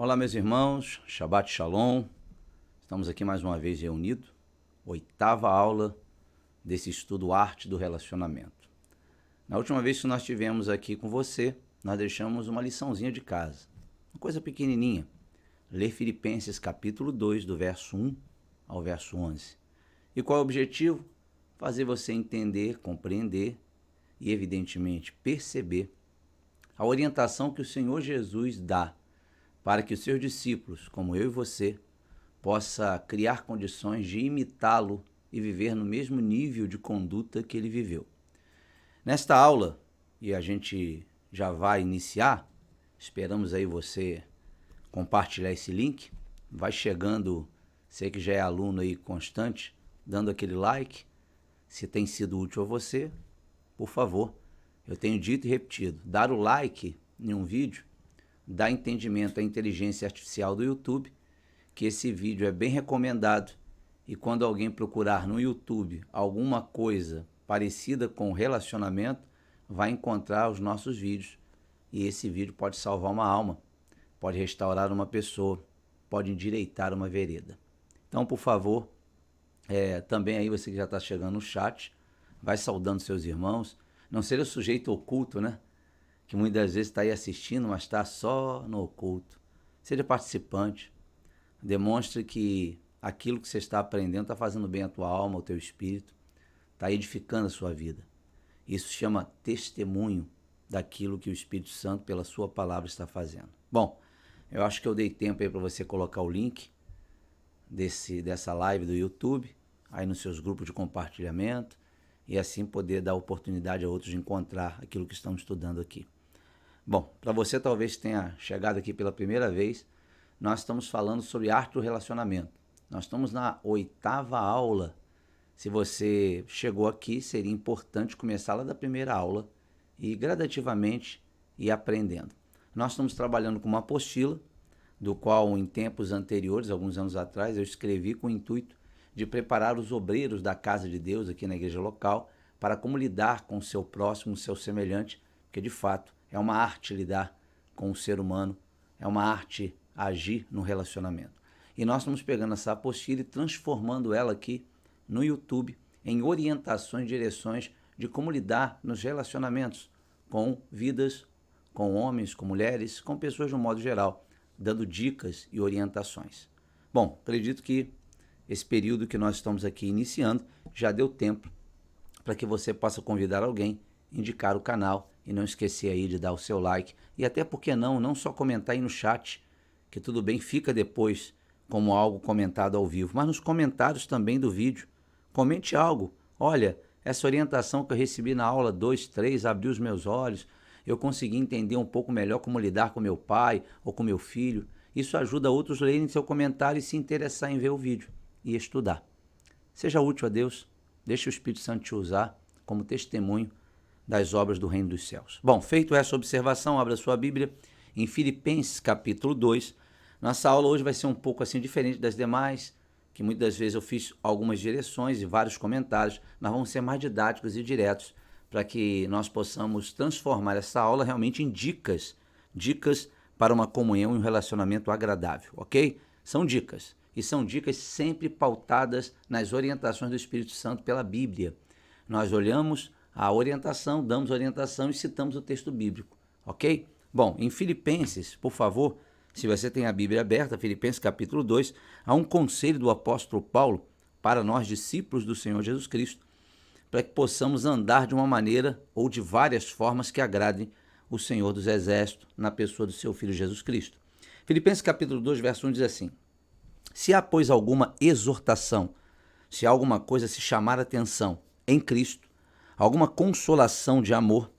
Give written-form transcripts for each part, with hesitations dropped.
Olá, meus irmãos, Shabbat Shalom, estamos aqui mais uma vez reunidos, 8ª aula desse estudo Arte do Relacionamento. Na última vez que nós estivemos aqui com você, nós deixamos uma liçãozinha de casa, uma coisa pequenininha, ler Filipenses capítulo 2, do verso 1 ao verso 11. E qual é o objetivo? Fazer você entender, compreender e, evidentemente, perceber a orientação que o Senhor Jesus dá para que os seus discípulos, como eu e você, possa criar condições de imitá-lo e viver no mesmo nível de conduta que ele viveu. Nesta aula, e a gente já vai iniciar, esperamos aí você compartilhar esse link, vai chegando, você que já é aluno aí constante, dando aquele like, se tem sido útil a você, por favor, eu tenho dito e repetido, dar o like em um vídeo dá entendimento à inteligência artificial do YouTube que esse vídeo é bem recomendado e quando alguém procurar no YouTube alguma coisa parecida com relacionamento, vai encontrar os nossos vídeos e esse vídeo pode salvar uma alma, pode restaurar uma pessoa, pode endireitar uma vereda. Então, por favor, também aí você que já está chegando no chat, vai saudando seus irmãos, não seja sujeito oculto, né? Que muitas vezes está aí assistindo, mas está só no oculto. Seja participante, demonstre que aquilo que você está aprendendo está fazendo bem à tua alma, ao teu espírito, está edificando a sua vida. Isso chama testemunho daquilo que o Espírito Santo, pela sua palavra, está fazendo. Bom, eu acho que eu dei tempo aí para você colocar o link dessa live do YouTube, aí nos seus grupos de compartilhamento, e assim poder dar oportunidade a outros de encontrar aquilo que estamos estudando aqui. Bom, para você talvez tenha chegado aqui pela primeira vez, nós estamos falando sobre arte do relacionamento. Nós estamos na 8ª aula. Se você chegou aqui, seria importante começar lá da primeira aula e gradativamente ir aprendendo. Nós estamos trabalhando com uma apostila, do qual em tempos anteriores, alguns anos atrás, eu escrevi com o intuito de preparar os obreiros da casa de Deus aqui na igreja local para como lidar com o seu próximo, o seu semelhante, porque de fato é uma arte lidar com o ser humano, é uma arte agir no relacionamento. E nós estamos pegando essa apostila e transformando ela aqui no YouTube em orientações, direções de como lidar nos relacionamentos com vidas, com homens, com mulheres, com pessoas de um modo geral, dando dicas e orientações. Bom, acredito que esse período que nós estamos aqui iniciando já deu tempo para que você possa convidar alguém, indicar o canal e não esquecer aí de dar o seu like e até porque não só comentar aí no chat, que tudo bem, fica depois como algo comentado ao vivo, mas nos comentários também do vídeo, comente algo. Olha, essa orientação que eu recebi na aula 2, 3, abriu os meus olhos, eu consegui entender um pouco melhor como lidar com meu pai ou com meu filho. Isso ajuda outros a lerem seu comentário e se interessar em ver o vídeo e estudar. Seja útil a Deus, deixe o Espírito Santo te usar como testemunho das obras do Reino dos Céus. Bom, feito essa observação, abra sua Bíblia em Filipenses capítulo 2. Nossa aula hoje vai ser um pouco assim diferente das demais, que muitas vezes eu fiz algumas direções e vários comentários. Nós vamos ser mais didáticos e diretos para que nós possamos transformar essa aula realmente em dicas para uma comunhão e um relacionamento agradável, ok? São dicas. E são dicas sempre pautadas nas orientações do Espírito Santo pela Bíblia. Nós olhamos a orientação, damos orientação e citamos o texto bíblico, ok? Bom, em Filipenses, por favor, se você tem a Bíblia aberta, Filipenses capítulo 2, há um conselho do apóstolo Paulo para nós, discípulos do Senhor Jesus Cristo, para que possamos andar de uma maneira ou de várias formas que agradem o Senhor dos Exércitos na pessoa do seu Filho Jesus Cristo. Filipenses capítulo 2, verso 1 diz assim: se há, pois, alguma exortação, se há alguma coisa a se chamar a atenção em Cristo, alguma consolação de amor,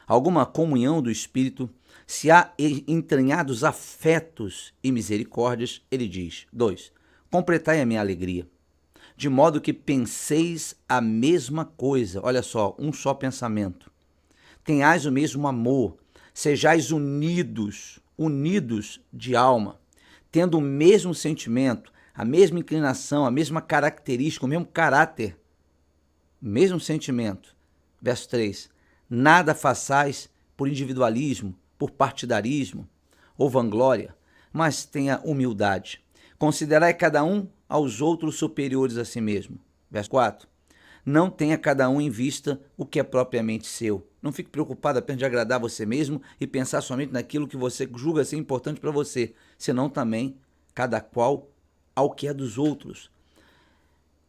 alguma comunhão do Espírito, se há entranhados afetos e misericórdias, ele diz, 2, completai a minha alegria, de modo que penseis a mesma coisa, olha só, um só pensamento, tenhais o mesmo amor, Sejais unidos de alma, tendo o mesmo sentimento, a mesma inclinação, a mesma característica, o mesmo caráter, o mesmo sentimento. Verso 3. Nada façais por individualismo, por partidarismo ou vanglória, mas tenha humildade. Considerai cada um aos outros superiores a si mesmo. Verso 4. Não tenha cada um em vista o que é propriamente seu. Não fique preocupado apenas de agradar você mesmo e pensar somente naquilo que você julga ser importante para você, senão também cada qual ao que é dos outros.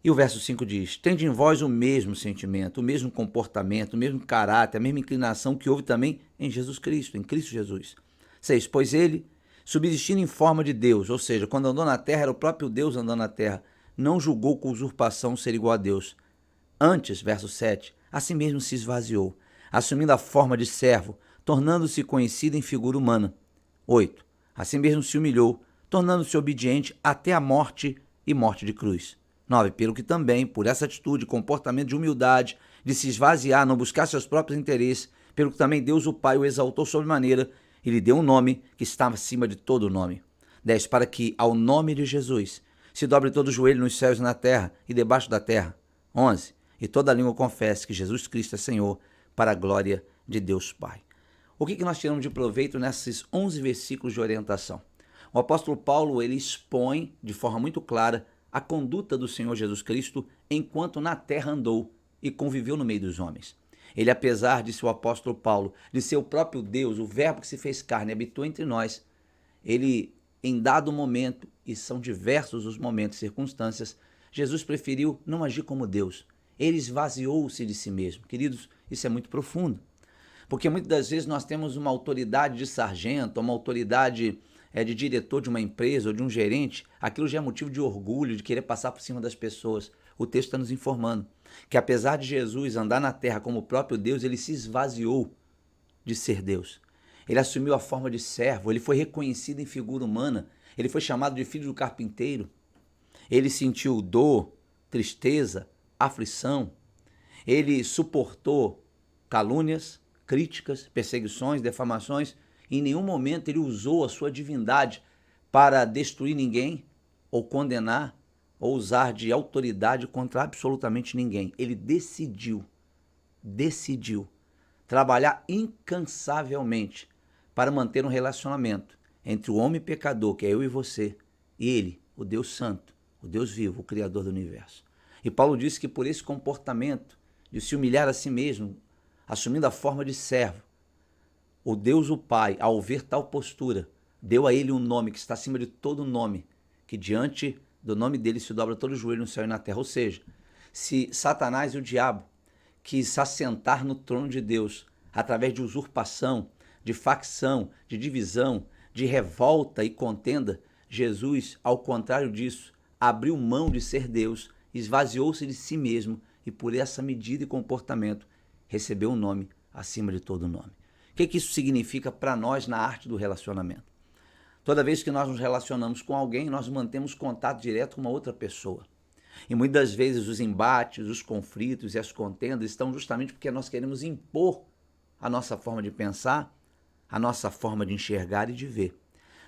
E o verso 5 diz, tende em vós o mesmo sentimento, o mesmo comportamento, o mesmo caráter, a mesma inclinação que houve também em Jesus Cristo, em Cristo Jesus. 6, pois ele, subsistindo em forma de Deus, ou seja, quando andou na terra, era o próprio Deus andando na terra, não julgou com usurpação ser igual a Deus. Antes, verso 7, assim mesmo se esvaziou, assumindo a forma de servo, tornando-se conhecido em figura humana. 8, assim mesmo se humilhou, tornando-se obediente até a morte e morte de cruz. 9, pelo que também, por essa atitude, comportamento de humildade, de se esvaziar, não buscar seus próprios interesses, pelo que também Deus o Pai o exaltou sobremaneira e lhe deu um nome que está acima de todo nome. 10, para que ao nome de Jesus se dobre todo o joelho nos céus e na terra e debaixo da terra. 11, e toda língua confesse que Jesus Cristo é Senhor, para a glória de Deus Pai. O que nós tiramos de proveito nesses 11 versículos de orientação? O apóstolo Paulo, ele expõe de forma muito clara a conduta do Senhor Jesus Cristo enquanto na terra andou e conviveu no meio dos homens. Ele, apesar de ser o apóstolo Paulo, de ser o próprio Deus, o verbo que se fez carne, habitou entre nós, ele, em dado momento, e são diversos os momentos e circunstâncias, Jesus preferiu não agir como Deus. Ele esvaziou-se de si mesmo. Queridos, isso é muito profundo. Porque muitas das vezes nós temos uma autoridade de sargento, uma autoridade de diretor de uma empresa ou de um gerente, aquilo já é motivo de orgulho, de querer passar por cima das pessoas. O texto está nos informando que apesar de Jesus andar na terra como o próprio Deus, ele se esvaziou de ser Deus. Ele assumiu a forma de servo, ele foi reconhecido em figura humana, ele foi chamado de filho do carpinteiro, ele sentiu dor, tristeza, aflição, ele suportou calúnias, críticas, perseguições, defamações. Em nenhum momento ele usou a sua divindade para destruir ninguém, ou condenar, ou usar de autoridade contra absolutamente ninguém. Ele decidiu trabalhar incansavelmente para manter um relacionamento entre o homem pecador, que é eu e você, e ele, o Deus Santo, o Deus vivo, o Criador do universo. E Paulo disse que por esse comportamento de se humilhar a si mesmo, assumindo a forma de servo, o Deus, o Pai, ao ver tal postura, deu a ele um nome que está acima de todo nome, que diante do nome dele se dobra todo o joelho no céu e na terra. Ou seja, se Satanás e o diabo quis assentar no trono de Deus através de usurpação, de facção, de divisão, de revolta e contenda, Jesus, ao contrário disso, abriu mão de ser Deus, esvaziou-se de si mesmo e por essa medida e comportamento recebeu um nome acima de todo nome. O que isso significa para nós na arte do relacionamento? Toda vez que nós nos relacionamos com alguém, nós mantemos contato direto com uma outra pessoa. E muitas vezes os embates, os conflitos e as contendas estão justamente porque nós queremos impor a nossa forma de pensar, a nossa forma de enxergar e de ver.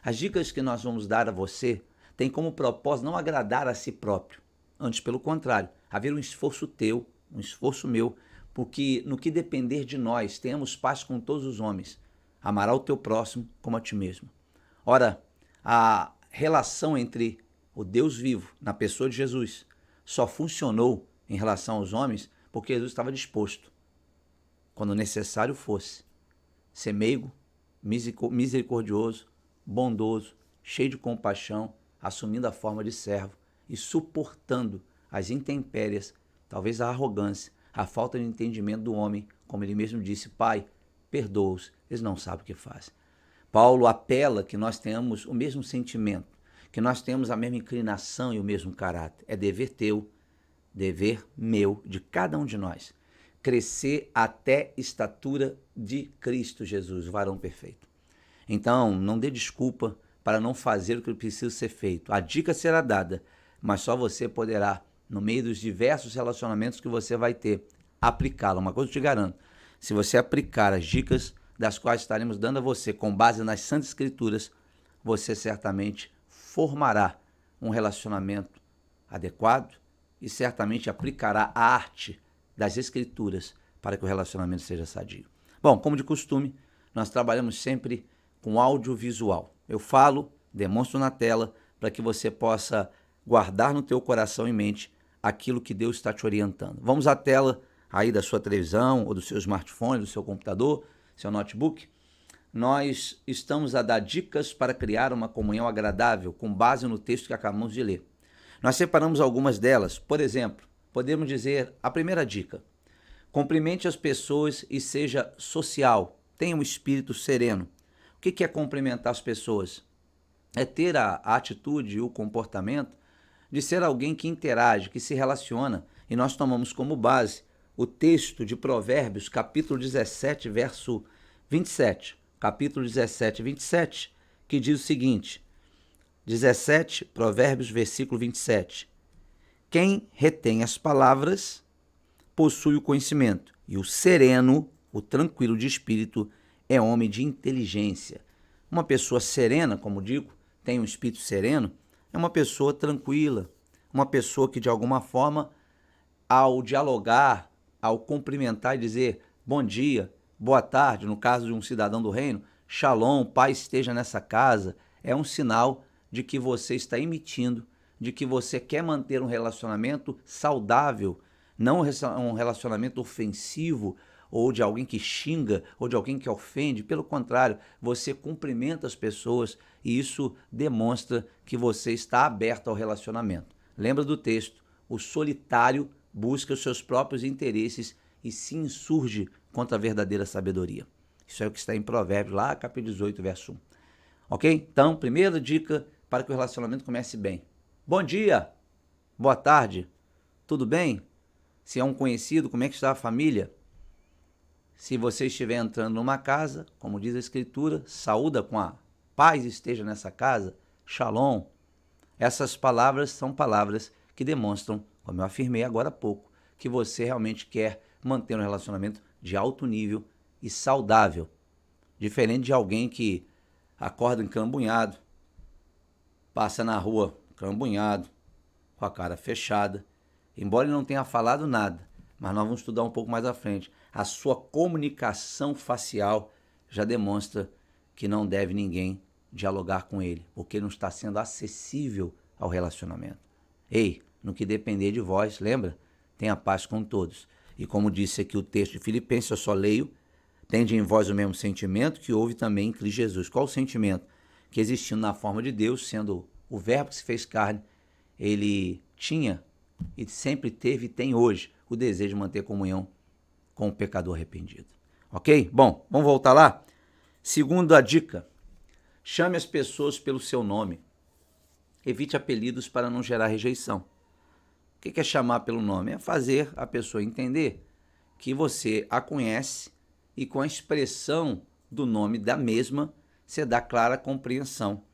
As dicas que nós vamos dar a você têm como propósito não agradar a si próprio, antes pelo contrário, haver um esforço teu, um esforço meu, porque no que depender de nós, tenhamos paz com todos os homens. Amará o teu próximo como a ti mesmo. Ora, a relação entre o Deus vivo, na pessoa de Jesus, só funcionou em relação aos homens porque Jesus estava disposto, quando necessário fosse, ser meigo, misericordioso, bondoso, cheio de compaixão, assumindo a forma de servo e suportando as intempéries, talvez a arrogância, a falta de entendimento do homem, como ele mesmo disse, Pai, perdoa-os, eles não sabem o que fazem. Paulo apela que nós tenhamos o mesmo sentimento, que nós tenhamos a mesma inclinação e o mesmo caráter. É dever teu, dever meu, de cada um de nós, crescer até estatura de Cristo Jesus, o varão perfeito. Então, não dê desculpa para não fazer o que precisa ser feito. A dica será dada, mas só você poderá, no meio dos diversos relacionamentos que você vai ter, aplicá-la. Uma coisa eu te garanto, se você aplicar as dicas das quais estaremos dando a você, com base nas Santas Escrituras, você certamente formará um relacionamento adequado e certamente aplicará a arte das Escrituras para que o relacionamento seja sadio. Bom, como de costume, nós trabalhamos sempre com audiovisual. Eu falo, demonstro na tela, para que você possa guardar no teu coração e mente aquilo que Deus está te orientando. Vamos à tela aí da sua televisão ou do seu smartphone, do seu computador, seu notebook. Nós estamos a dar dicas para criar uma comunhão agradável com base no texto que acabamos de ler. Nós separamos algumas delas. Por exemplo, podemos dizer a primeira dica: cumprimente as pessoas e seja social, tenha um espírito sereno. O que é cumprimentar as pessoas? É ter a atitude e o comportamento de ser alguém que interage, que se relaciona. E nós tomamos como base o texto de Provérbios, capítulo 17, verso 27. Capítulo 17, 27, que diz o seguinte: 17, Provérbios, versículo 27. Quem retém as palavras possui o conhecimento, e o sereno, o tranquilo de espírito, é homem de inteligência. Uma pessoa serena, como digo, tem um espírito sereno, é uma pessoa tranquila, uma pessoa que de alguma forma, ao dialogar, ao cumprimentar e dizer bom dia, boa tarde, no caso de um cidadão do reino, shalom, paz esteja nessa casa, é um sinal de que você está emitindo, de que você quer manter um relacionamento saudável, não um relacionamento ofensivo, ou de alguém que xinga, ou de alguém que ofende. Pelo contrário, você cumprimenta as pessoas e isso demonstra que você está aberto ao relacionamento. Lembra do texto: o solitário busca os seus próprios interesses e se insurge contra a verdadeira sabedoria. Isso é o que está em Provérbios, lá capítulo 18, verso 1. Ok? Então, primeira dica para que o relacionamento comece bem. Bom dia, boa tarde, tudo bem? Se é um conhecido, como é que está a família? Se você estiver entrando numa casa, como diz a Escritura, saúda com a paz esteja nessa casa, shalom. Essas palavras são palavras que demonstram, como eu afirmei agora há pouco, que você realmente quer manter um relacionamento de alto nível e saudável. Diferente de alguém que acorda encambunhado, passa na rua encambunhado, com a cara fechada, embora ele não tenha falado nada, mas nós vamos estudar um pouco mais à frente. A sua comunicação facial já demonstra que não deve ninguém dialogar com ele, porque não está sendo acessível ao relacionamento. Ei, no que depender de vós, lembra? Tenha paz com todos. E como disse aqui o texto de Filipenses, eu só leio: tende em vós o mesmo sentimento que houve também em Cristo Jesus. Qual o sentimento? Que existindo na forma de Deus, sendo o verbo que se fez carne, ele tinha e sempre teve e tem hoje o desejo de manter comunhão com o pecador arrependido. Ok? Bom, vamos voltar lá? Segunda dica: chame as pessoas pelo seu nome. Evite apelidos para não gerar rejeição. O que é chamar pelo nome? É fazer a pessoa entender que você a conhece e com a expressão do nome da mesma, você dá clara compreensão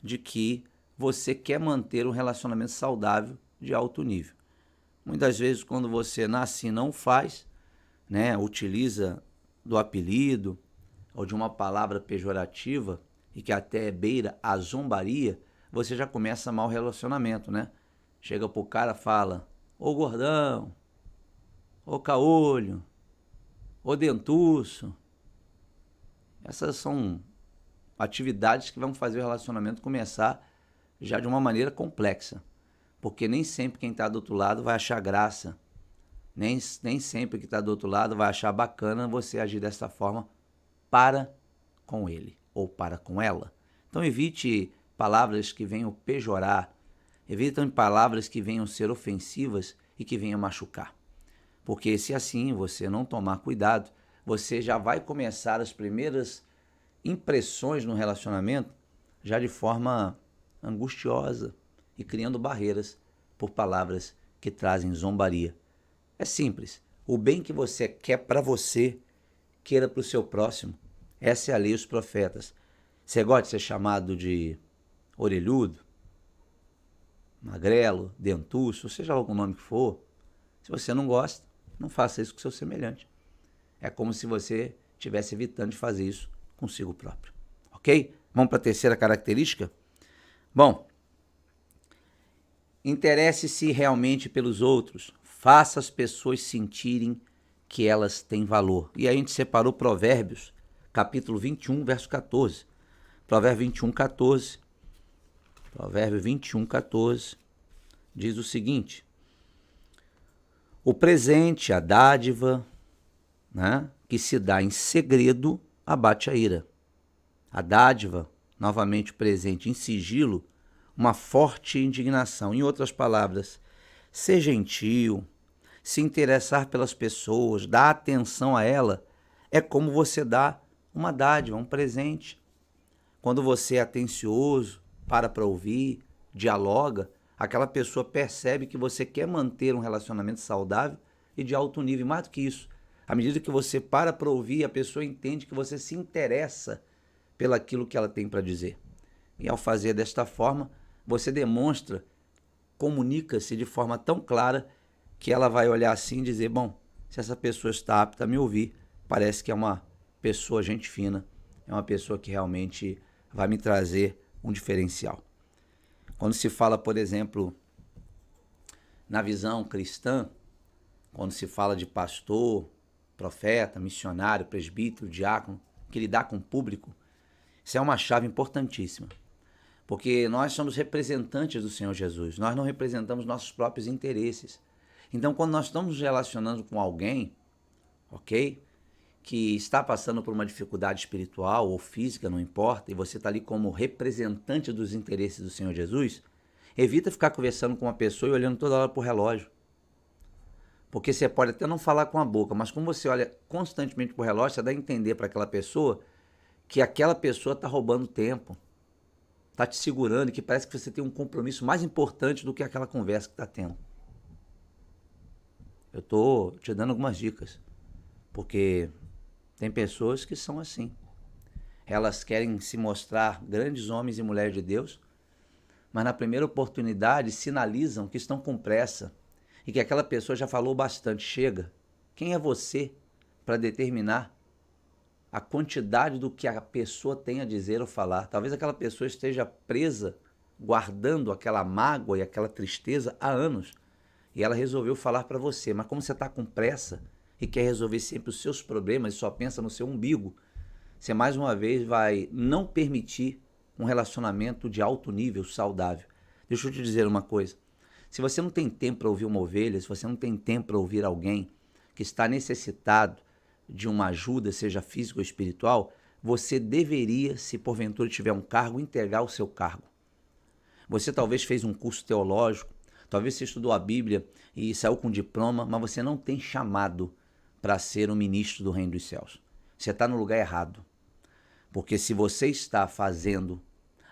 de que você quer manter um relacionamento saudável de alto nível. Muitas vezes, quando você nasce e não faz, utiliza do apelido ou de uma palavra pejorativa e que até beira a zombaria, você já começa a mau relacionamento, né? Chega pro cara, fala: ô gordão, ô caolho, ô dentuço. Essas são atividades que vão fazer o relacionamento começar já de uma maneira complexa, porque nem sempre quem está do outro lado vai achar graça, nem sempre que está do outro lado vai achar bacana você agir dessa forma para com ele ou para com ela. Então evite palavras que venham pejorar, evite palavras que venham ser ofensivas e que venham machucar, porque se assim você não tomar cuidado, você já vai começar as primeiras impressões no relacionamento já de forma angustiosa e criando barreiras por palavras que trazem zombaria. É simples. O bem que você quer para você, queira para o seu próximo. Essa é a lei dos profetas. Você gosta de ser chamado de orelhudo, magrelo, dentuço, seja algum nome que for. Se você não gosta, não faça isso com seu semelhante. É como se você estivesse evitando de fazer isso consigo próprio. Ok? Vamos para a terceira característica? Bom, interesse-se realmente pelos outros. Faça as pessoas sentirem que elas têm valor. E aí a gente separou Provérbios, capítulo 21, verso 14. Provérbio 21, 14. Provérbio 21, 14. Diz o seguinte: o presente, a dádiva, né, que se dá em segredo, abate a ira. A dádiva, novamente o presente em sigilo, uma forte indignação. Em outras palavras, ser gentil, se interessar pelas pessoas, dar atenção a ela, é como você dá uma dádiva, um presente. Quando você é atencioso, para ouvir, dialoga, aquela pessoa percebe que você quer manter um relacionamento saudável e de alto nível. Mais do que isso, à medida que você para ouvir, a pessoa entende que você se interessa pelaquilo que ela tem para dizer. E ao fazer desta forma, você demonstra, comunica-se de forma tão clara que ela vai olhar assim e dizer, bom, se essa pessoa está apta a me ouvir, parece que é uma pessoa gente fina, é uma pessoa que realmente vai me trazer um diferencial. Quando se fala, por exemplo, na visão cristã, quando se fala de pastor, profeta, missionário, presbítero, diácono, que lidar com o público, isso é uma chave importantíssima. Porque nós somos representantes do Senhor Jesus, nós não representamos nossos próprios interesses. Então, quando nós estamos nos relacionando com alguém, ok, que está passando por uma dificuldade espiritual ou física, não importa, e você está ali como representante dos interesses do Senhor Jesus, evita ficar conversando com uma pessoa e olhando toda hora para o relógio. Porque você pode até não falar com a boca, mas como você olha constantemente para o relógio, você dá a entender para aquela pessoa que aquela pessoa está roubando tempo, está te segurando e que parece que você tem um compromisso mais importante do que aquela conversa que está tendo. Eu estou te dando algumas dicas, porque tem pessoas que são assim. Elas querem se mostrar grandes homens e mulheres de Deus, mas na primeira oportunidade sinalizam que estão com pressa e que aquela pessoa já falou bastante. Chega. Quem é você para determinar a quantidade do que a pessoa tem a dizer ou falar? Talvez aquela pessoa esteja presa, guardando aquela mágoa e aquela tristeza há anos, e ela resolveu falar para você, mas como você está com pressa e quer resolver sempre os seus problemas e só pensa no seu umbigo, você mais uma vez vai não permitir um relacionamento de alto nível, saudável. Deixa eu te dizer uma coisa, se você não tem tempo para ouvir uma ovelha, se você não tem tempo para ouvir alguém que está necessitado de uma ajuda, seja física ou espiritual, você deveria, se porventura tiver um cargo, entregar o seu cargo. Você talvez fez um curso teológico, talvez você estudou a Bíblia e saiu com diploma, mas você não tem chamado para ser um ministro do reino dos céus. Você está no lugar errado. Porque se você está fazendo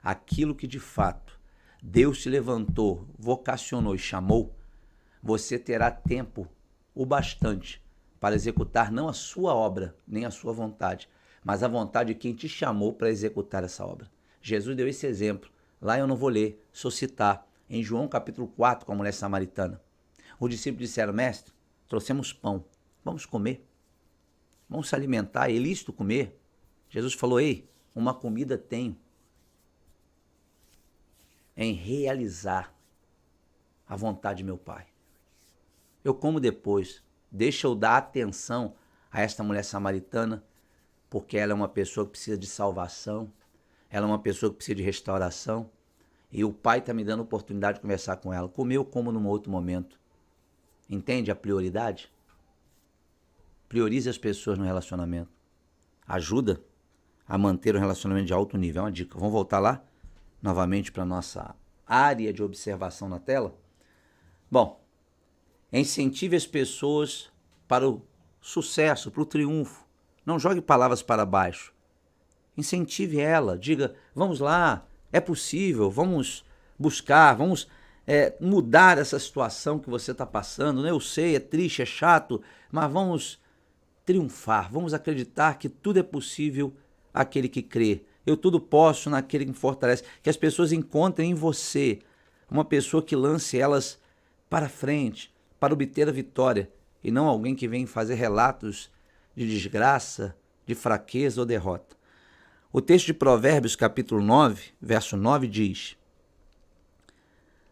aquilo que de fato Deus te levantou, vocacionou e chamou, você terá tempo o bastante para executar não a sua obra, nem a sua vontade, mas a vontade de quem te chamou para executar essa obra. Jesus deu esse exemplo. Lá eu não vou ler, só citar. Em João capítulo 4, com a mulher samaritana. Os discípulos disseram, mestre, trouxemos pão, vamos comer, vamos se alimentar, é lícito comer? Jesus falou, ei, uma comida tenho, em realizar a vontade de meu Pai. Eu como depois, deixa eu dar atenção a esta mulher samaritana, porque ela é uma pessoa que precisa de salvação, ela é uma pessoa que precisa de restauração, e o Pai está me dando a oportunidade de conversar com ela. Comer eu como num outro momento. Entende a prioridade? Priorize as pessoas no relacionamento. Ajuda a manter um relacionamento de alto nível. É uma dica. Vamos voltar lá novamente para a nossa área de observação na tela. Bom, incentive as pessoas para o sucesso, para o triunfo. Não jogue palavras para baixo. Incentive ela. Diga, vamos lá. É possível, vamos buscar, vamos mudar essa situação que você está passando, né? Eu sei, é triste, é chato, mas vamos triunfar, vamos acreditar que tudo é possível àquele que crê. Eu tudo posso naquele que me fortalece. Que as pessoas encontrem em você uma pessoa que lance elas para frente, para obter a vitória, e não alguém que vem fazer relatos de desgraça, de fraqueza ou derrota. O texto de Provérbios, capítulo 9, verso 9, diz: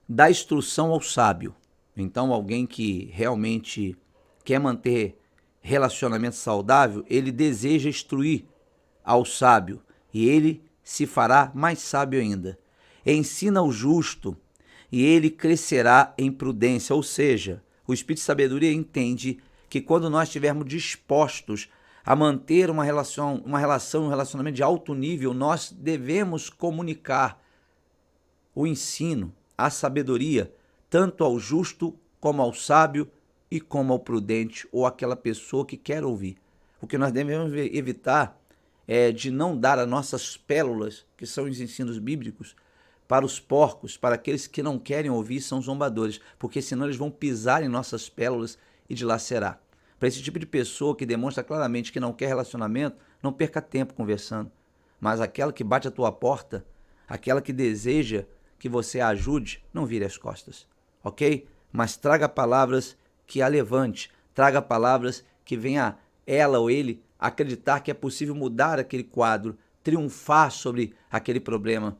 dá instrução ao sábio. Então, alguém que realmente quer manter relacionamento saudável, ele deseja instruir ao sábio, e ele se fará mais sábio ainda. Ensina o justo, e ele crescerá em prudência. Ou seja, o Espírito de Sabedoria entende que quando nós estivermos dispostos a manter um relacionamento de alto nível, nós devemos comunicar o ensino, a sabedoria, tanto ao justo como ao sábio e como ao prudente ou aquela pessoa que quer ouvir. O que nós devemos evitar é de não dar as nossas pérolas, que são os ensinos bíblicos, para os porcos, para aqueles que não querem ouvir, são zombadores, porque senão eles vão pisar em nossas pérolas e dilacerar. Para esse tipo de pessoa que demonstra claramente que não quer relacionamento, não perca tempo conversando. Mas aquela que bate a tua porta, aquela que deseja que você a ajude, não vire as costas, ok? Mas traga palavras que a levante, traga palavras que venha ela ou ele acreditar que é possível mudar aquele quadro, triunfar sobre aquele problema,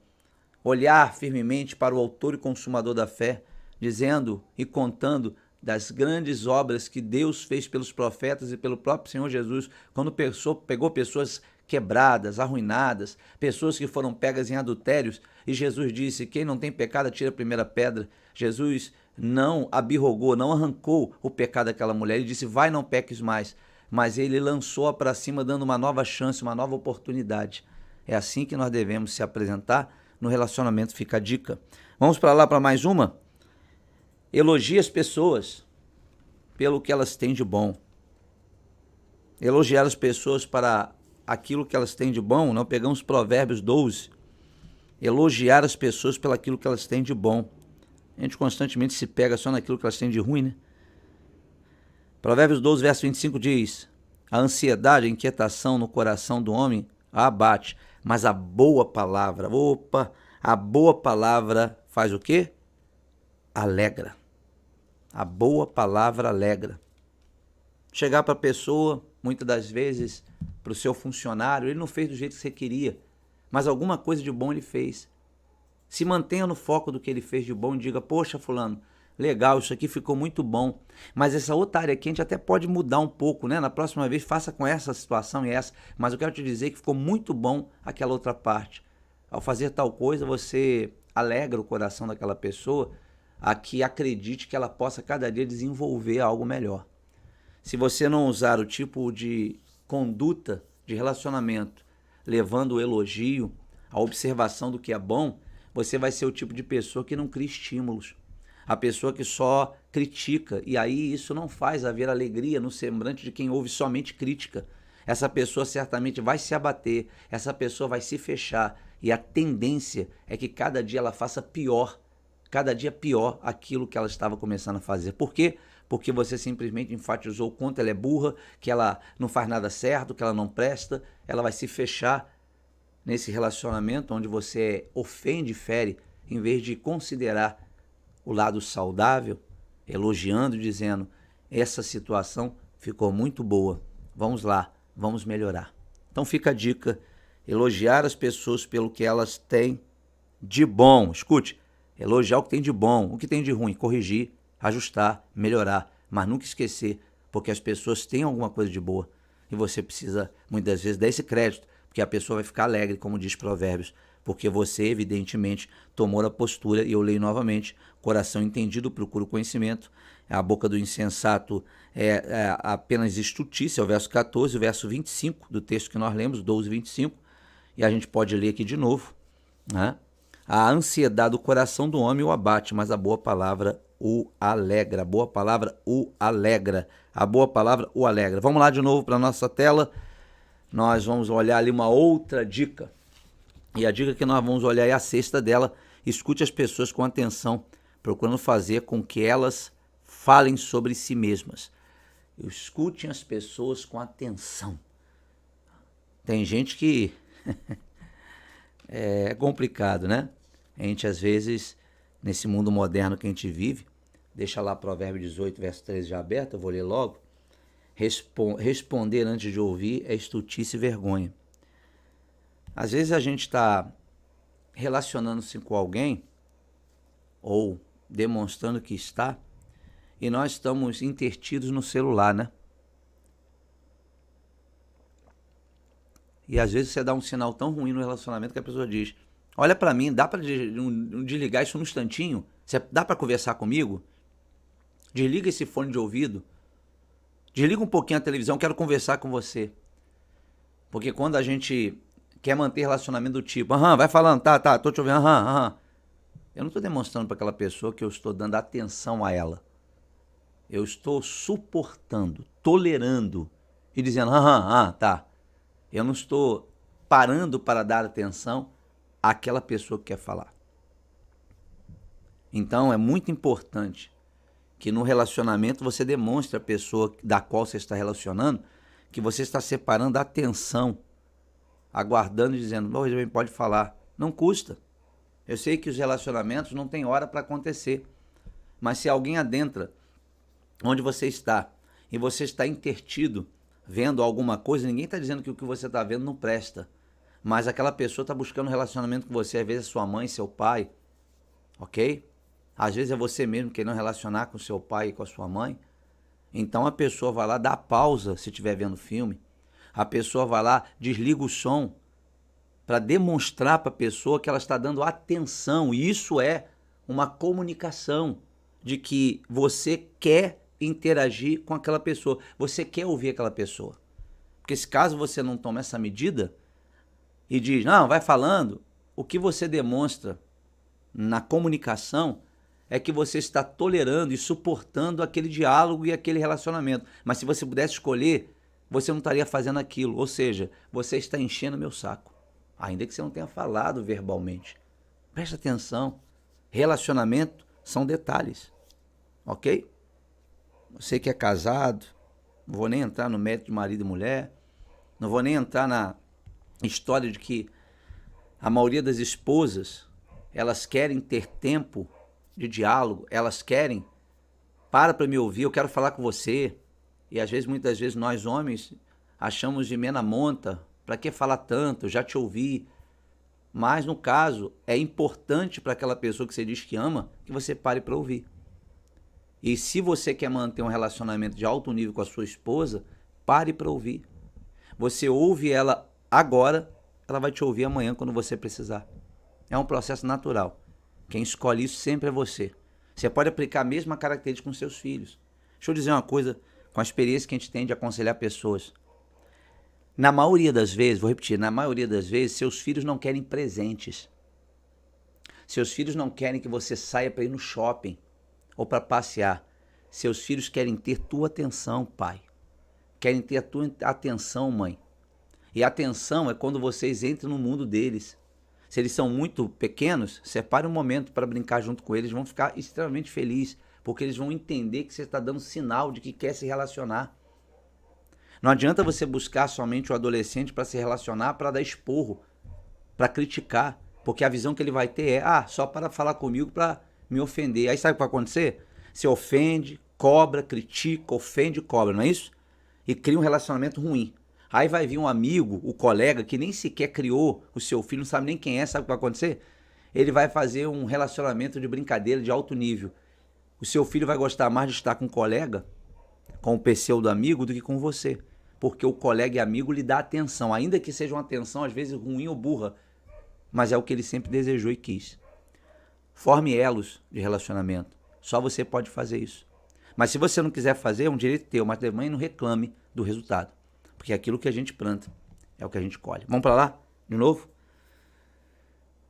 olhar firmemente para o autor e consumador da fé, dizendo e contando das grandes obras que Deus fez pelos profetas e pelo próprio Senhor Jesus, quando pegou pessoas quebradas, arruinadas, pessoas que foram pegas em adultérios, e Jesus disse: quem não tem pecado atira a primeira pedra. Jesus não abirrogou, não arrancou o pecado daquela mulher, ele disse: vai, não peques mais, mas ele lançou-a para cima, dando uma nova chance, uma nova oportunidade. É assim que nós devemos se apresentar no relacionamento. Fica a dica. Vamos para lá para mais uma? Elogie as pessoas pelo que elas têm de bom. Elogiar as pessoas para aquilo que elas têm de bom, não pegamos Provérbios 12. Elogiar as pessoas pelo aquilo que elas têm de bom. A gente constantemente se pega só naquilo que elas têm de ruim, né? Provérbios 12, verso 25 diz: a ansiedade, a inquietação no coração do homem a abate, mas a boa palavra, a boa palavra faz o quê? Alegra. A boa palavra alegra. Chegar para a pessoa, muitas das vezes, para o seu funcionário, ele não fez do jeito que você queria, mas alguma coisa de bom ele fez. Se mantenha no foco do que ele fez de bom e diga: poxa, fulano, legal, isso aqui ficou muito bom, mas essa outra área aqui a gente até pode mudar um pouco, né? Na próxima vez faça com essa situação e essa, mas eu quero te dizer que ficou muito bom aquela outra parte. Ao fazer tal coisa, você alegra o coração daquela pessoa a que acredite que ela possa cada dia desenvolver algo melhor. Se você não usar o tipo de conduta de relacionamento, levando o elogio, a observação do que é bom, você vai ser o tipo de pessoa que não cria estímulos. A pessoa que só critica, e aí isso não faz haver alegria no semblante de quem ouve somente crítica. Essa pessoa certamente vai se abater, essa pessoa vai se fechar, e a tendência é que cada dia ela faça pior, cada dia pior aquilo que ela estava começando a fazer. Por quê? Porque você simplesmente enfatizou o quanto ela é burra, que ela não faz nada certo, que ela não presta, ela vai se fechar nesse relacionamento onde você ofende e fere, em vez de considerar o lado saudável, elogiando, dizendo: essa situação ficou muito boa, vamos lá, vamos melhorar. Então fica a dica: elogiar as pessoas pelo que elas têm de bom. Escute, elogiar o que tem de bom, o que tem de ruim, corrigir, ajustar, melhorar, mas nunca esquecer, porque as pessoas têm alguma coisa de boa e você precisa muitas vezes dar esse crédito, porque a pessoa vai ficar alegre, como diz Provérbios, porque você evidentemente tomou a postura. E eu leio novamente: coração entendido procura o conhecimento, a boca do insensato é apenas estultícia, é o verso 14, o verso 25 do texto que nós lemos, 12, 25, e a gente pode ler aqui de novo, né? A ansiedade do coração do homem o abate, mas a boa palavra o alegra. A boa palavra o alegra. A boa palavra o alegra. Vamos lá de novo para a nossa tela. Nós vamos olhar ali uma outra dica. E a dica que nós vamos olhar é a sexta dela: escute as pessoas com atenção, procurando fazer com que elas falem sobre si mesmas. Escutem as pessoas com atenção. Tem gente que é complicado, né? A gente, às vezes, nesse mundo moderno que a gente vive, deixa lá Provérbio 18, verso 13 já aberto, eu vou ler logo. Responder antes de ouvir é estultice e vergonha. Às vezes a gente está relacionando-se com alguém ou demonstrando que está, e nós estamos intertidos no celular, né? E às vezes você dá um sinal tão ruim no relacionamento que a pessoa diz: olha pra mim, dá pra desligar isso num instantinho? Dá pra conversar comigo? Desliga esse fone de ouvido. Desliga um pouquinho a televisão, quero conversar com você. Porque quando a gente quer manter relacionamento do tipo, vai falando, tá, tô te ouvindo, eu não tô demonstrando pra aquela pessoa que eu estou dando atenção a ela. Eu estou suportando, tolerando e dizendo, tá. Eu não estou parando para dar atenção àquela pessoa que quer falar. Então é muito importante que no relacionamento você demonstre à pessoa da qual você está relacionando que você está separando a atenção, aguardando e dizendo, pode falar. Não custa. Eu sei que os relacionamentos não têm hora para acontecer, mas se alguém adentra onde você está e você está intertido vendo alguma coisa, ninguém está dizendo que o que você está vendo não presta, mas aquela pessoa está buscando um relacionamento com você, às vezes é sua mãe, seu pai, ok? Às vezes é você mesmo querendo relacionar com seu pai e com a sua mãe. Então a pessoa vai lá, dá pausa se estiver vendo filme, a pessoa vai lá, desliga o som para demonstrar para a pessoa que ela está dando atenção, e isso é uma comunicação de que você quer interagir com aquela pessoa, você quer ouvir aquela pessoa. Porque se caso você não toma essa medida e diz, não, vai falando, o que você demonstra na comunicação é que você está tolerando e suportando aquele diálogo e aquele relacionamento. Mas se você pudesse escolher, você não estaria fazendo aquilo, ou seja, você está enchendo meu saco, ainda que você não tenha falado verbalmente. Presta atenção, relacionamento são detalhes, ok? Você que é casado, não vou nem entrar no mérito de marido e mulher, não vou nem entrar na história de que a maioria das esposas, elas querem ter tempo de diálogo, elas querem, para me ouvir, eu quero falar com você, e às vezes, muitas vezes, nós homens achamos de mena monta, para que falar tanto, eu já te ouvi, mas no caso, é importante para aquela pessoa que você diz que ama, que você pare para ouvir. E se você quer manter um relacionamento de alto nível com a sua esposa, pare para ouvir. Você ouve ela agora, ela vai te ouvir amanhã quando você precisar. É um processo natural. Quem escolhe isso sempre é você. Você pode aplicar a mesma característica com seus filhos. Deixa eu dizer uma coisa com a experiência que a gente tem de aconselhar pessoas. Na maioria das vezes, vou repetir, na maioria das vezes, seus filhos não querem presentes. Seus filhos não querem que você saia para ir no shopping ou para passear. Seus filhos querem ter tua atenção, pai. Querem ter a tua atenção, mãe. E atenção é quando vocês entram no mundo deles. Se eles são muito pequenos, separe um momento para brincar junto com eles, vão ficar extremamente felizes, porque eles vão entender que você está dando sinal de que quer se relacionar. Não adianta você buscar somente o adolescente para se relacionar, para dar esporro, para criticar, porque a visão que ele vai ter é, só para falar comigo, para me ofender. Aí sabe o que vai acontecer? Você ofende, cobra, critica, ofende, cobra, não é isso? E cria um relacionamento ruim. Aí vai vir um amigo, o colega, que nem sequer criou o seu filho, não sabe nem quem é, sabe o que vai acontecer? Ele vai fazer um relacionamento de brincadeira de alto nível. O seu filho vai gostar mais de estar com um colega, com o pseudo amigo, do que com você. Porque o colega e amigo lhe dá atenção, ainda que seja uma atenção às vezes ruim ou burra, mas é o que ele sempre desejou e quis. Forme elos de relacionamento. Só você pode fazer isso. Mas se você não quiser fazer, é um direito teu, mas também não reclame do resultado. Porque aquilo que a gente planta é o que a gente colhe. Vamos para lá? De novo?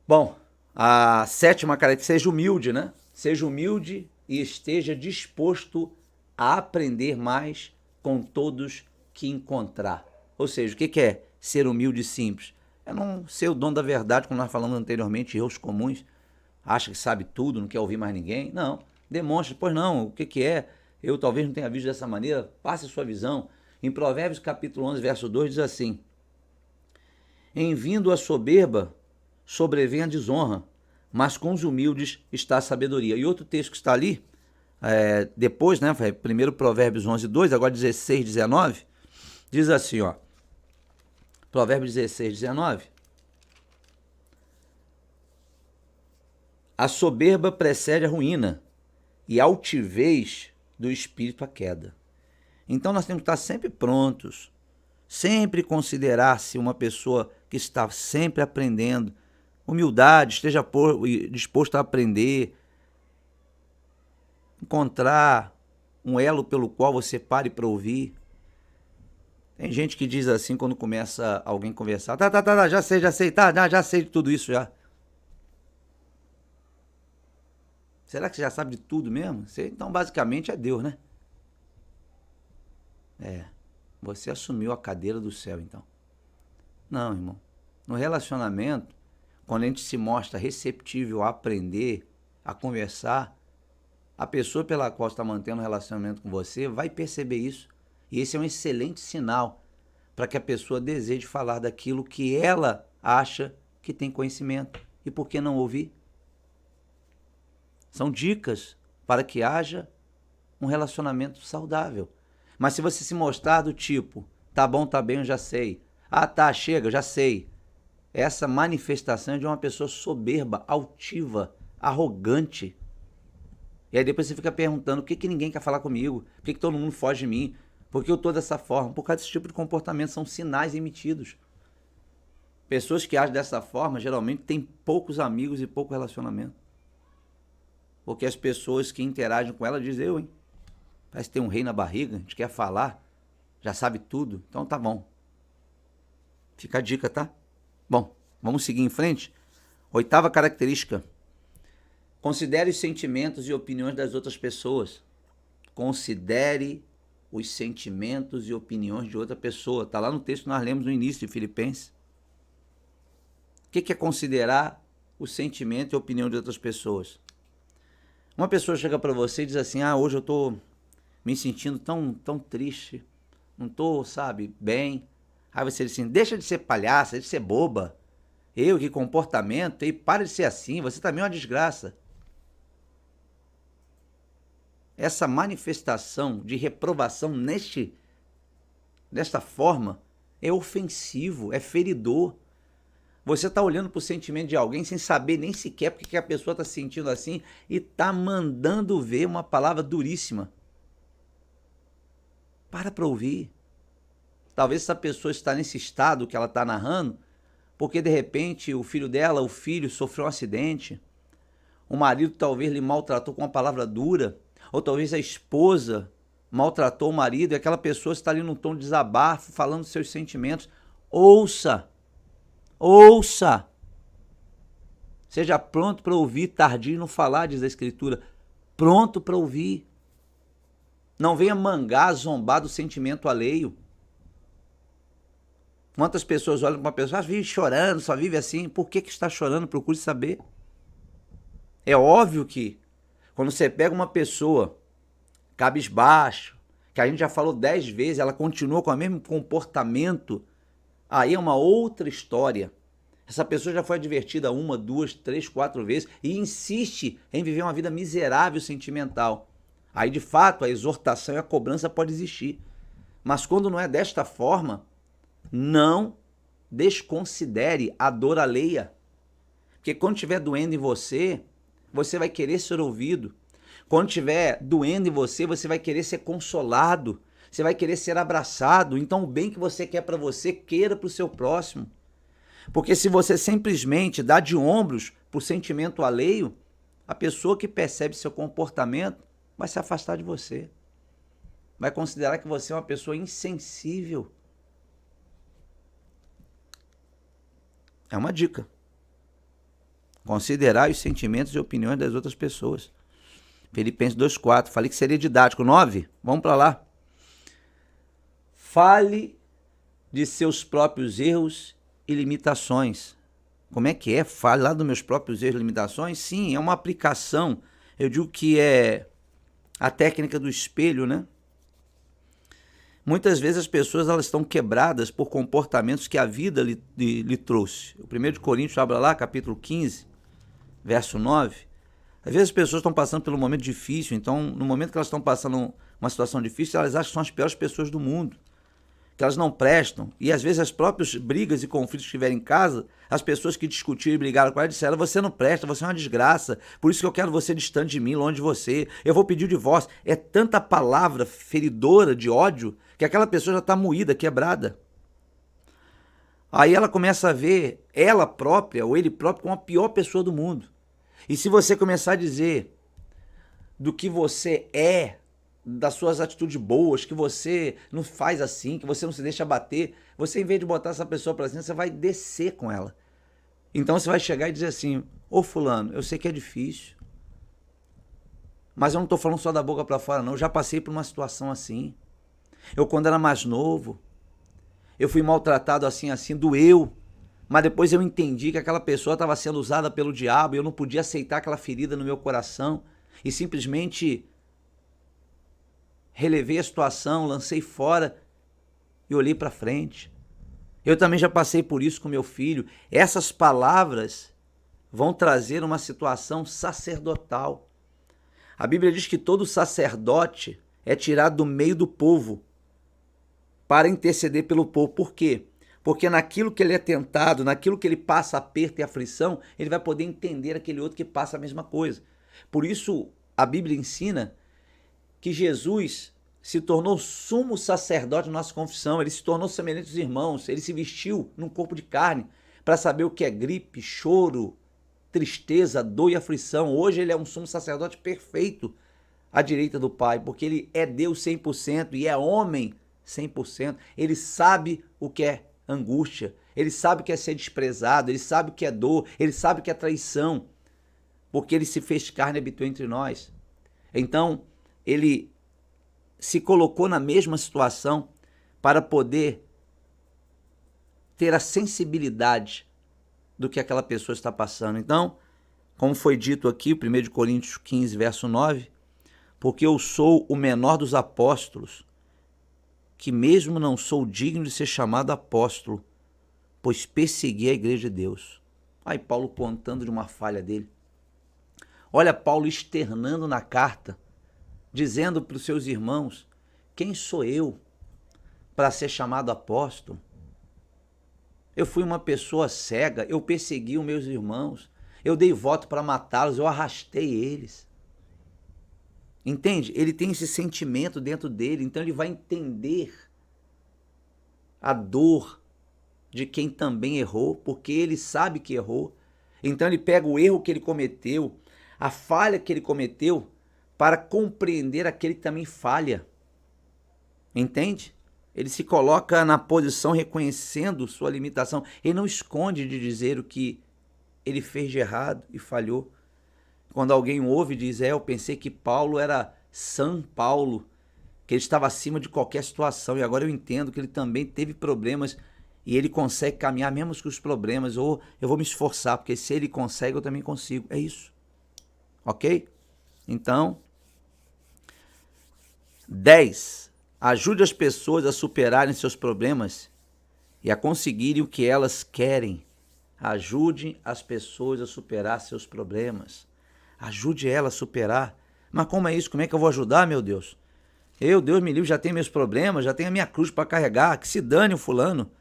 Bom, a sétima característica, seja humilde, né? Seja humilde e esteja disposto a aprender mais com todos que encontrar. Ou seja, o que é ser humilde e simples? É não ser o dono da verdade, como nós falamos anteriormente, erros comuns. Acha que sabe tudo, não quer ouvir mais ninguém. Não, demonstre, pois não, o que é? Eu talvez não tenha visto dessa maneira, passe a sua visão. Em Provérbios capítulo 11, verso 2, diz assim: em vindo a soberba, sobrevém a desonra, mas com os humildes está a sabedoria. E outro texto que está ali, depois, né, primeiro Provérbios 11:2, agora 16:19, diz assim, ó, Provérbios 16:19, a soberba precede a ruína e a altivez do espírito a queda. Então nós temos que estar sempre prontos, sempre considerar-se uma pessoa que está sempre aprendendo, humildade, esteja disposto a aprender, encontrar um elo pelo qual você pare para ouvir. Tem gente que diz assim quando começa alguém a conversar, tá, já sei, já sei de tudo isso já. Será que você já sabe de tudo mesmo? Então basicamente é Deus, né? Você assumiu a cadeira do céu então. Não, irmão. No relacionamento, quando a gente se mostra receptível a aprender, a conversar, a pessoa pela qual está mantendo um relacionamento com você vai perceber isso. E esse é um excelente sinal para que a pessoa deseje falar daquilo que ela acha que tem conhecimento. E por que não ouvir? São dicas para que haja um relacionamento saudável. Mas se você se mostrar do tipo, tá bom, tá bem, eu já sei. Ah, tá, chega, já sei. Essa manifestação é de uma pessoa soberba, altiva, arrogante. E aí depois você fica perguntando, por que ninguém quer falar comigo? Por que todo mundo foge de mim? Por que eu tô dessa forma? Por causa desse tipo de comportamento, são sinais emitidos. Pessoas que agem dessa forma, geralmente, têm poucos amigos e pouco relacionamento. Porque as pessoas que interagem com ela dizem, hein? Parece que tem um rei na barriga, a gente quer falar, já sabe tudo, então tá bom. Fica a dica, tá? Bom, vamos seguir em frente. 8ª característica. Considere os sentimentos e opiniões das outras pessoas. Considere os sentimentos e opiniões de outra pessoa. Está lá no texto que nós lemos no início de Filipenses. O que é considerar o sentimento e a opinião de outras pessoas? Uma pessoa chega para você e diz assim, hoje eu estou me sentindo tão triste, não estou, sabe, bem. Aí você diz assim, deixa de ser palhaça, deixa de ser boba. Que comportamento, para de ser assim, você também é uma desgraça. Essa manifestação de reprovação desta forma é ofensivo, é feridor. Você está olhando para o sentimento de alguém sem saber nem sequer porque que a pessoa está se sentindo assim e está mandando ver uma palavra duríssima. Para ouvir. Talvez essa pessoa está nesse estado que ela está narrando porque de repente o filho sofreu um acidente. O marido talvez lhe maltratou com uma palavra dura. Ou talvez a esposa maltratou o marido e aquela pessoa está ali num tom de desabafo, falando dos seus sentimentos. Ouça! Seja pronto para ouvir, tardio não falar, diz a Escritura. Pronto para ouvir. Não venha mangar, zombar do sentimento alheio. Quantas pessoas olham para uma pessoa, vive chorando, só vive assim. Por que está chorando? Procure saber. É óbvio que quando você pega uma pessoa cabisbaixo, que a gente já falou 10 vezes, ela continua com o mesmo comportamento, aí é uma outra história. Essa pessoa já foi advertida 1, 2, 3, 4 vezes e insiste em viver uma vida miserável sentimental. Aí, de fato, a exortação e a cobrança pode existir. Mas quando não é desta forma, não desconsidere a dor alheia. Porque quando estiver doendo em você, você vai querer ser ouvido. Quando estiver doendo em você, você vai querer ser consolado. Você vai querer ser abraçado. Então, o bem que você quer para você, queira para o seu próximo. Porque se você simplesmente dá de ombros para o sentimento alheio, a pessoa que percebe seu comportamento vai se afastar de você. Vai considerar que você é uma pessoa insensível. É uma dica. Considerar os sentimentos e opiniões das outras pessoas. Filipenses 2,4. Falei que seria didático. 9. Vamos para lá. Fale de seus próprios erros e limitações. Como é que é? Fale lá dos meus próprios erros e limitações? Sim, é uma aplicação. Eu digo que é a técnica do espelho, né? Muitas vezes as pessoas elas estão quebradas por comportamentos que a vida lhe trouxe. O 1 Coríntios, abra lá, capítulo 15, verso 9. Às vezes as pessoas estão passando por um momento difícil, então no momento que elas estão passando uma situação difícil, elas acham que são as piores pessoas do mundo, que elas não prestam. E às vezes as próprias brigas e conflitos que tiverem em casa, as pessoas que discutiram e brigaram com ela disseram: você não presta, você é uma desgraça, por isso que eu quero você distante de mim, longe de você, eu vou pedir o divórcio. É tanta palavra feridora de ódio que aquela pessoa já está moída, quebrada. Aí ela começa a ver ela própria ou ele próprio como a pior pessoa do mundo. E se você começar a dizer do que você é, das suas atitudes boas, que você não faz assim, que você não se deixa bater, você, em vez de botar essa pessoa pra cima, você vai descer com ela. Então você vai chegar e dizer assim: ô fulano, eu sei que é difícil, mas eu não tô falando só da boca pra fora não, eu já passei por uma situação assim. Eu, quando era mais novo, eu fui maltratado assim, doeu, mas depois eu entendi que aquela pessoa estava sendo usada pelo diabo e eu não podia aceitar aquela ferida no meu coração e simplesmente relevei a situação, lancei fora e olhei para frente. Eu também já passei por isso com meu filho. Essas palavras vão trazer uma situação sacerdotal. A Bíblia diz que todo sacerdote é tirado do meio do povo para interceder pelo povo. Por quê? Porque naquilo que ele é tentado, naquilo que ele passa aperto e aflição, ele vai poder entender aquele outro que passa a mesma coisa. Por isso, a Bíblia ensina que Jesus se tornou sumo sacerdote da nossa confissão, ele se tornou semelhante aos irmãos, ele se vestiu num corpo de carne para saber o que é gripe, choro, tristeza, dor e aflição. Hoje ele é um sumo sacerdote perfeito à direita do Pai, porque ele é Deus 100% e é homem 100%. Ele sabe o que é angústia, ele sabe o que é ser desprezado, ele sabe o que é dor, ele sabe o que é traição, porque ele se fez carne e habitou entre nós. Então, ele se colocou na mesma situação para poder ter a sensibilidade do que aquela pessoa está passando. Então, como foi dito aqui, 1 Coríntios 15, verso 9, porque eu sou o menor dos apóstolos, que mesmo não sou digno de ser chamado apóstolo, pois persegui a igreja de Deus. Aí Paulo contando de uma falha dele. Olha Paulo externando na carta, dizendo para os seus irmãos: quem sou eu para ser chamado apóstolo? Eu fui uma pessoa cega, eu persegui os meus irmãos, eu dei voto para matá-los, eu arrastei eles. Entende? Ele tem esse sentimento dentro dele, então ele vai entender a dor de quem também errou, porque ele sabe que errou. Então ele pega o erro que ele cometeu, a falha que ele cometeu, para compreender aquele que também falha. Entende? Ele se coloca na posição reconhecendo sua limitação. Ele não esconde de dizer o que ele fez de errado e falhou. Quando alguém ouve e diz: eu pensei que Paulo era São Paulo, que ele estava acima de qualquer situação, e agora eu entendo que ele também teve problemas e ele consegue caminhar mesmo com os problemas, ou eu vou me esforçar, porque se ele consegue, eu também consigo. É isso. Ok? Então, 10. Ajude as pessoas a superarem seus problemas e a conseguirem o que elas querem. Ajude as pessoas a superar seus problemas. Ajude ela a superar. Mas como é isso? Como é que eu vou ajudar, meu Deus? Deus me livre, já tenho meus problemas, já tenho a minha cruz para carregar, que se dane o fulano.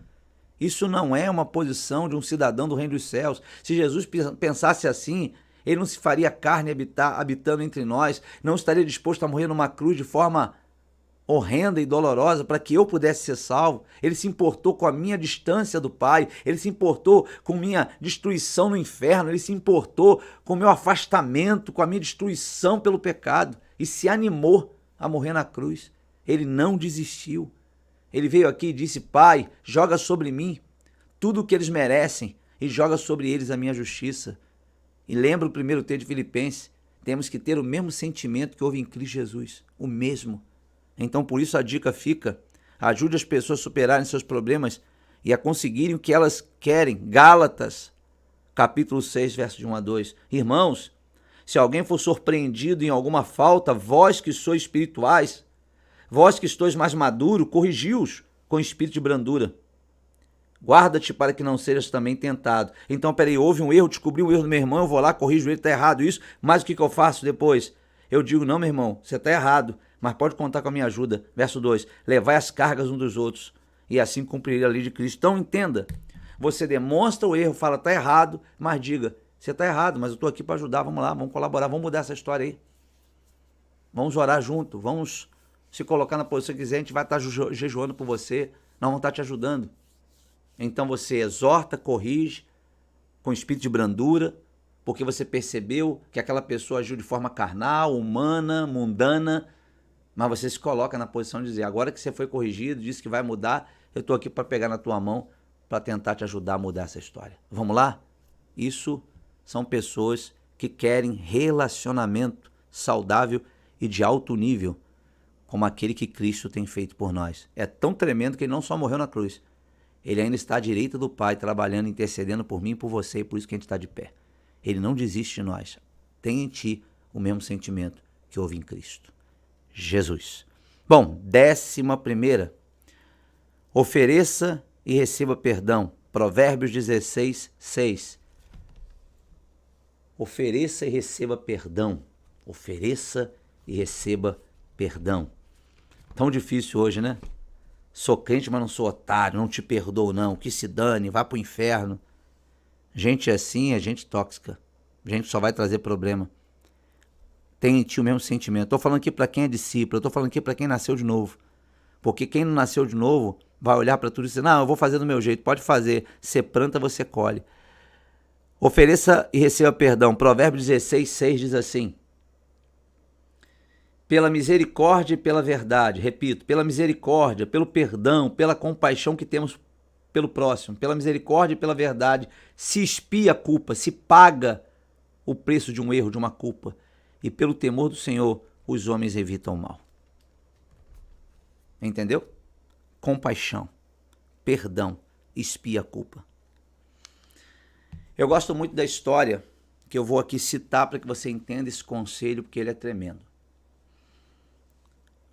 Isso não é uma posição de um cidadão do reino dos céus. Se Jesus pensasse assim, ele não se faria carne habitando entre nós, não estaria disposto a morrer numa cruz de forma horrenda e dolorosa para que eu pudesse ser salvo. Ele se importou com a minha distância do Pai, ele se importou com minha destruição no inferno, ele se importou com o meu afastamento, com a minha destruição pelo pecado e se animou a morrer na cruz. Ele não desistiu. Ele veio aqui e disse: Pai, joga sobre mim tudo o que eles merecem e joga sobre eles a minha justiça. E lembra o primeiro texto de Filipenses, temos que ter o mesmo sentimento que houve em Cristo Jesus, o mesmo. Então, por isso a dica fica: ajude as pessoas a superarem seus problemas e a conseguirem o que elas querem. Gálatas, capítulo 6, versos de 1 a 2. Irmãos, se alguém for surpreendido em alguma falta, vós que sois espirituais, vós que estáis mais maduros, corrigi-os com espírito de brandura. Guarda-te para que não sejas também tentado. Então, peraí, houve um erro, descobri um erro do meu irmão, eu vou lá, corrijo ele, está errado isso, mas o que eu faço depois? Eu digo, não, meu irmão, você está errado, mas pode contar com a minha ajuda. Verso 2, levai as cargas uns dos outros, e assim cumprir a lei de Cristo. Então, entenda, você demonstra o erro, fala, está errado, mas diga, você está errado, mas eu estou aqui para ajudar, vamos lá, vamos colaborar, vamos mudar essa história aí. Vamos orar junto, vamos se colocar na posição que quiser, a gente vai estar jejuando por você, nós vamos estar te ajudando. Então você exorta, corrige, com espírito de brandura, porque você percebeu que aquela pessoa agiu de forma carnal, humana, mundana, mas você se coloca na posição de dizer, agora que você foi corrigido, disse que vai mudar, eu estou aqui para pegar na tua mão, para tentar te ajudar a mudar essa história. Vamos lá? Isso são pessoas que querem relacionamento saudável e de alto nível, como aquele que Cristo tem feito por nós. É tão tremendo que ele não só morreu na cruz, ele ainda está à direita do Pai, trabalhando, intercedendo por mim e por você, e por isso que a gente está de pé. Ele não desiste de nós. Tem em ti o mesmo sentimento que houve em Cristo. Jesus. Bom, 11ª. Ofereça e receba perdão. Provérbios 16, 6. Ofereça e receba perdão. Ofereça e receba perdão. Tão difícil hoje, né? Sou crente, mas não sou otário, não te perdoo não, que se dane, vá pro inferno. Gente assim é gente tóxica, gente só vai trazer problema. Tem em ti o mesmo sentimento. Estou falando aqui para quem é discípulo, estou falando aqui para quem nasceu de novo. Porque quem não nasceu de novo vai olhar para tudo e dizer, não, eu vou fazer do meu jeito, pode fazer, você planta, você colhe. Ofereça e receba perdão. Provérbios 16, 6 diz assim, pela misericórdia e pela verdade, repito, pela misericórdia, pelo perdão, pela compaixão que temos pelo próximo, pela misericórdia e pela verdade, se expia a culpa, se paga o preço de um erro, de uma culpa, e pelo temor do Senhor, os homens evitam o mal. Entendeu? Compaixão, perdão, expia a culpa. Eu gosto muito da história que eu vou aqui citar para que você entenda esse conselho, porque ele é tremendo.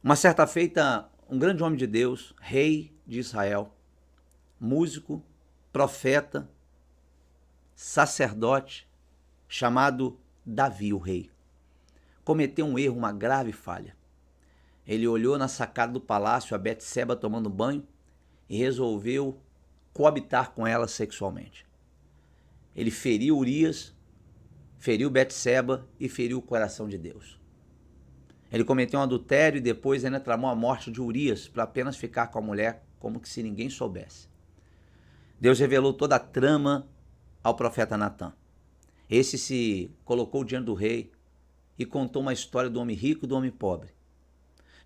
Uma certa feita, um grande homem de Deus, rei de Israel, músico, profeta, sacerdote, chamado Davi, o rei, cometeu um erro, uma grave falha. Ele olhou na sacada do palácio a Betseba tomando banho e resolveu coabitar com ela sexualmente. Ele feriu Urias, feriu Betseba e feriu o coração de Deus. Ele cometeu um adultério e depois ainda tramou a morte de Urias para apenas ficar com a mulher como que se ninguém soubesse. Deus revelou toda a trama ao profeta Natã. Esse se colocou diante do rei e contou uma história do homem rico e do homem pobre,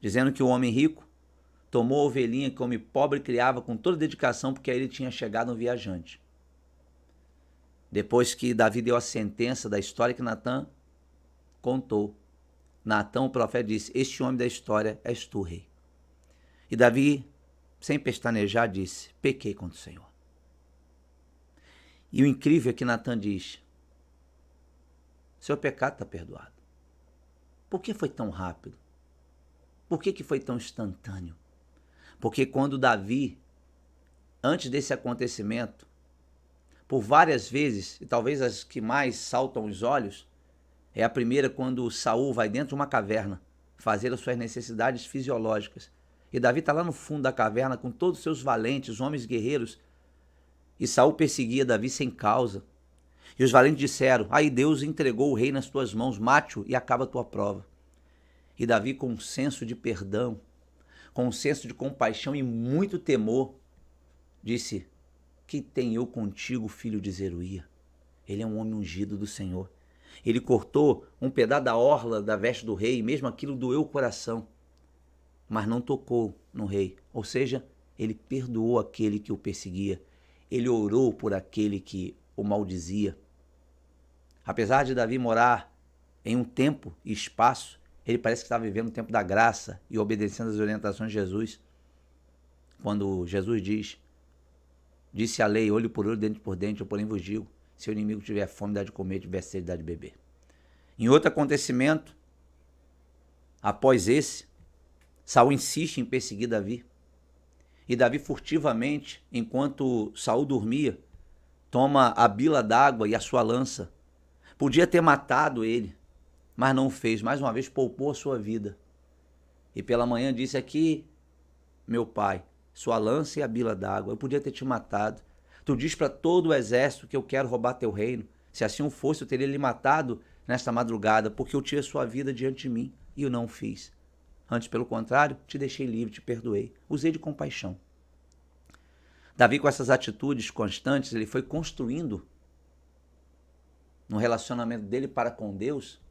dizendo que o homem rico tomou a ovelhinha que o homem pobre criava com toda dedicação porque aí ele tinha chegado um viajante. Depois que Davi deu a sentença da história que Natã contou, Natã, o profeta, disse, este homem da história és tu, rei. E Davi, sem pestanejar, disse, pequei contra o Senhor. E o incrível é que Natã diz, seu pecado está perdoado. Por que foi tão rápido? Por que foi tão instantâneo? Porque quando Davi, antes desse acontecimento, por várias vezes, e talvez as que mais saltam os olhos, é a primeira quando Saul vai dentro de uma caverna fazer as suas necessidades fisiológicas. E Davi está lá no fundo da caverna com todos os seus valentes, homens guerreiros. E Saul perseguia Davi sem causa. E os valentes disseram, aí Deus entregou o rei nas tuas mãos, mate-o e acaba a tua prova. E Davi, com um senso de perdão, com um senso de compaixão e muito temor, disse, que tenho eu contigo, filho de Zeruia? Ele é um homem ungido do Senhor. Ele cortou um pedaço da orla da veste do rei, e mesmo aquilo doeu o coração, mas não tocou no rei. Ou seja, ele perdoou aquele que o perseguia. Ele orou por aquele que o maldizia. Apesar de Davi morar em um tempo e espaço, ele parece que estava vivendo o tempo da graça e obedecendo às orientações de Jesus. Quando Jesus disse a lei, olho por olho, dente por dente, eu porém vos digo, se o inimigo tiver fome, dá de comer, tiver sede, dá de beber. Em outro acontecimento, após esse, Saul insiste em perseguir Davi. E Davi furtivamente, enquanto Saul dormia, toma a bila d'água e a sua lança. Podia ter matado ele, mas não o fez. Mais uma vez poupou a sua vida. E pela manhã disse aqui, meu pai, sua lança e a bila d'água. Eu podia ter te matado. Tu diz para todo o exército que eu quero roubar teu reino. Se assim o fosse, eu teria lhe matado nesta madrugada, porque eu tive a sua vida diante de mim e eu não o fiz. Antes, pelo contrário, te deixei livre, te perdoei. Usei de compaixão. Davi, com essas atitudes constantes, ele foi construindo no relacionamento dele para com Deus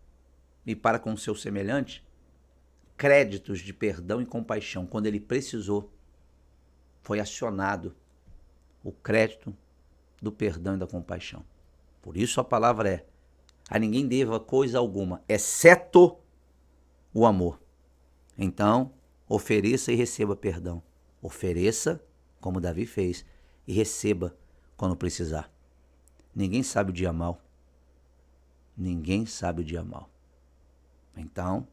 e para com o seu semelhante, créditos de perdão e compaixão. Quando ele precisou, foi acionado o crédito do perdão e da compaixão. Por isso a palavra é: a ninguém deva coisa alguma, exceto o amor. Então, ofereça e receba perdão. Ofereça, como Davi fez, e receba quando precisar. Ninguém sabe o dia mau. Ninguém sabe o dia mau. Então,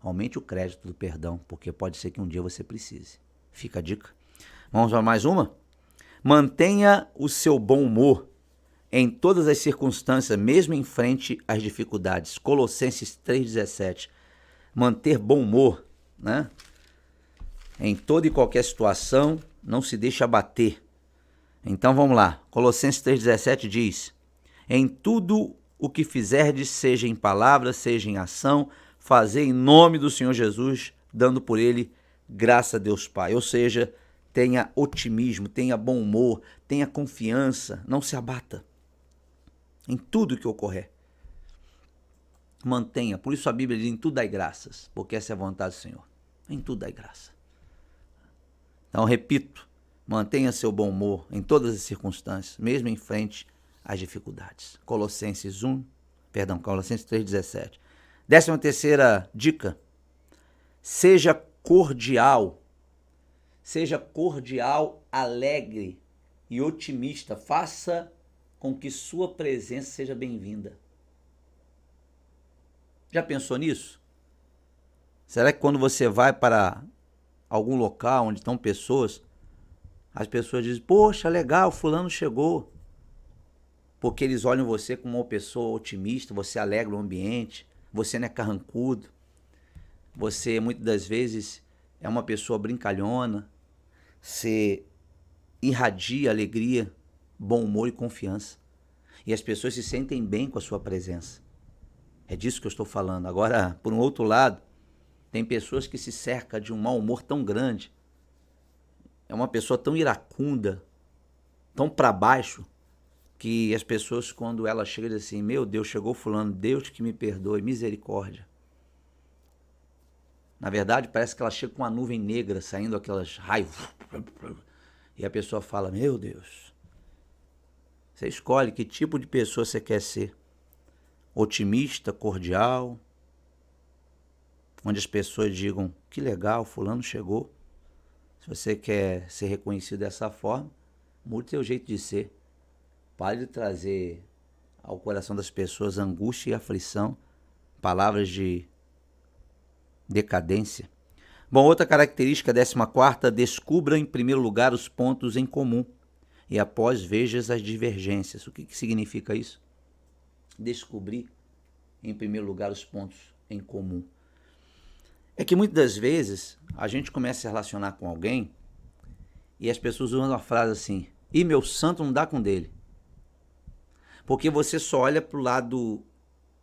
aumente o crédito do perdão, porque pode ser que um dia você precise. Fica a dica. Vamos a mais uma? Mantenha o seu bom humor em todas as circunstâncias, mesmo em frente às dificuldades. Colossenses 3,17. Manter bom humor, né? Em toda e qualquer situação, não se deixe abater. Então vamos lá. Colossenses 3,17 diz: em tudo o que fizerdes, seja em palavra, seja em ação, fazei em nome do Senhor Jesus, dando por ele graça a Deus Pai. Ou seja, tenha otimismo, tenha bom humor, tenha confiança, não se abata em tudo que ocorrer. Mantenha, por isso a Bíblia diz: em tudo dai graças, porque essa é a vontade do Senhor. Em tudo dai graça. Então, repito, mantenha seu bom humor em todas as circunstâncias, mesmo em frente às dificuldades. Colossenses 3,17. 13ª dica: seja cordial. Seja cordial, alegre e otimista. Faça com que sua presença seja bem-vinda. Já pensou nisso? Será que quando você vai para algum local onde estão pessoas, as pessoas dizem: poxa, legal, fulano chegou? Porque eles olham você como uma pessoa otimista, você alegra o ambiente, você não é carrancudo, você muitas das vezes é uma pessoa brincalhona, você irradia alegria, bom humor e confiança. E as pessoas se sentem bem com a sua presença. É disso que eu estou falando. Agora, por um outro lado, tem pessoas que se cercam de um mau humor tão grande. É uma pessoa tão iracunda, tão para baixo, que as pessoas, quando ela chega, dizem assim: meu Deus, chegou fulano, Deus que me perdoe, misericórdia. Na verdade, parece que ela chega com uma nuvem negra, saindo aquelas raios. E a pessoa fala: meu Deus. Você escolhe que tipo de pessoa você quer ser. Otimista, cordial, onde as pessoas digam: que legal, fulano chegou. Se você quer ser reconhecido dessa forma, mude seu jeito de ser. Pare de trazer ao coração das pessoas angústia e aflição, palavras de decadência. Bom, outra característica, 14ª, descubra em primeiro lugar os pontos em comum e após vejas as divergências. O que significa isso? Descobrir em primeiro lugar os pontos em comum. É que muitas das vezes a gente começa a se relacionar com alguém e as pessoas usam uma frase assim: ih, meu santo não dá com dele. Porque você só olha para o lado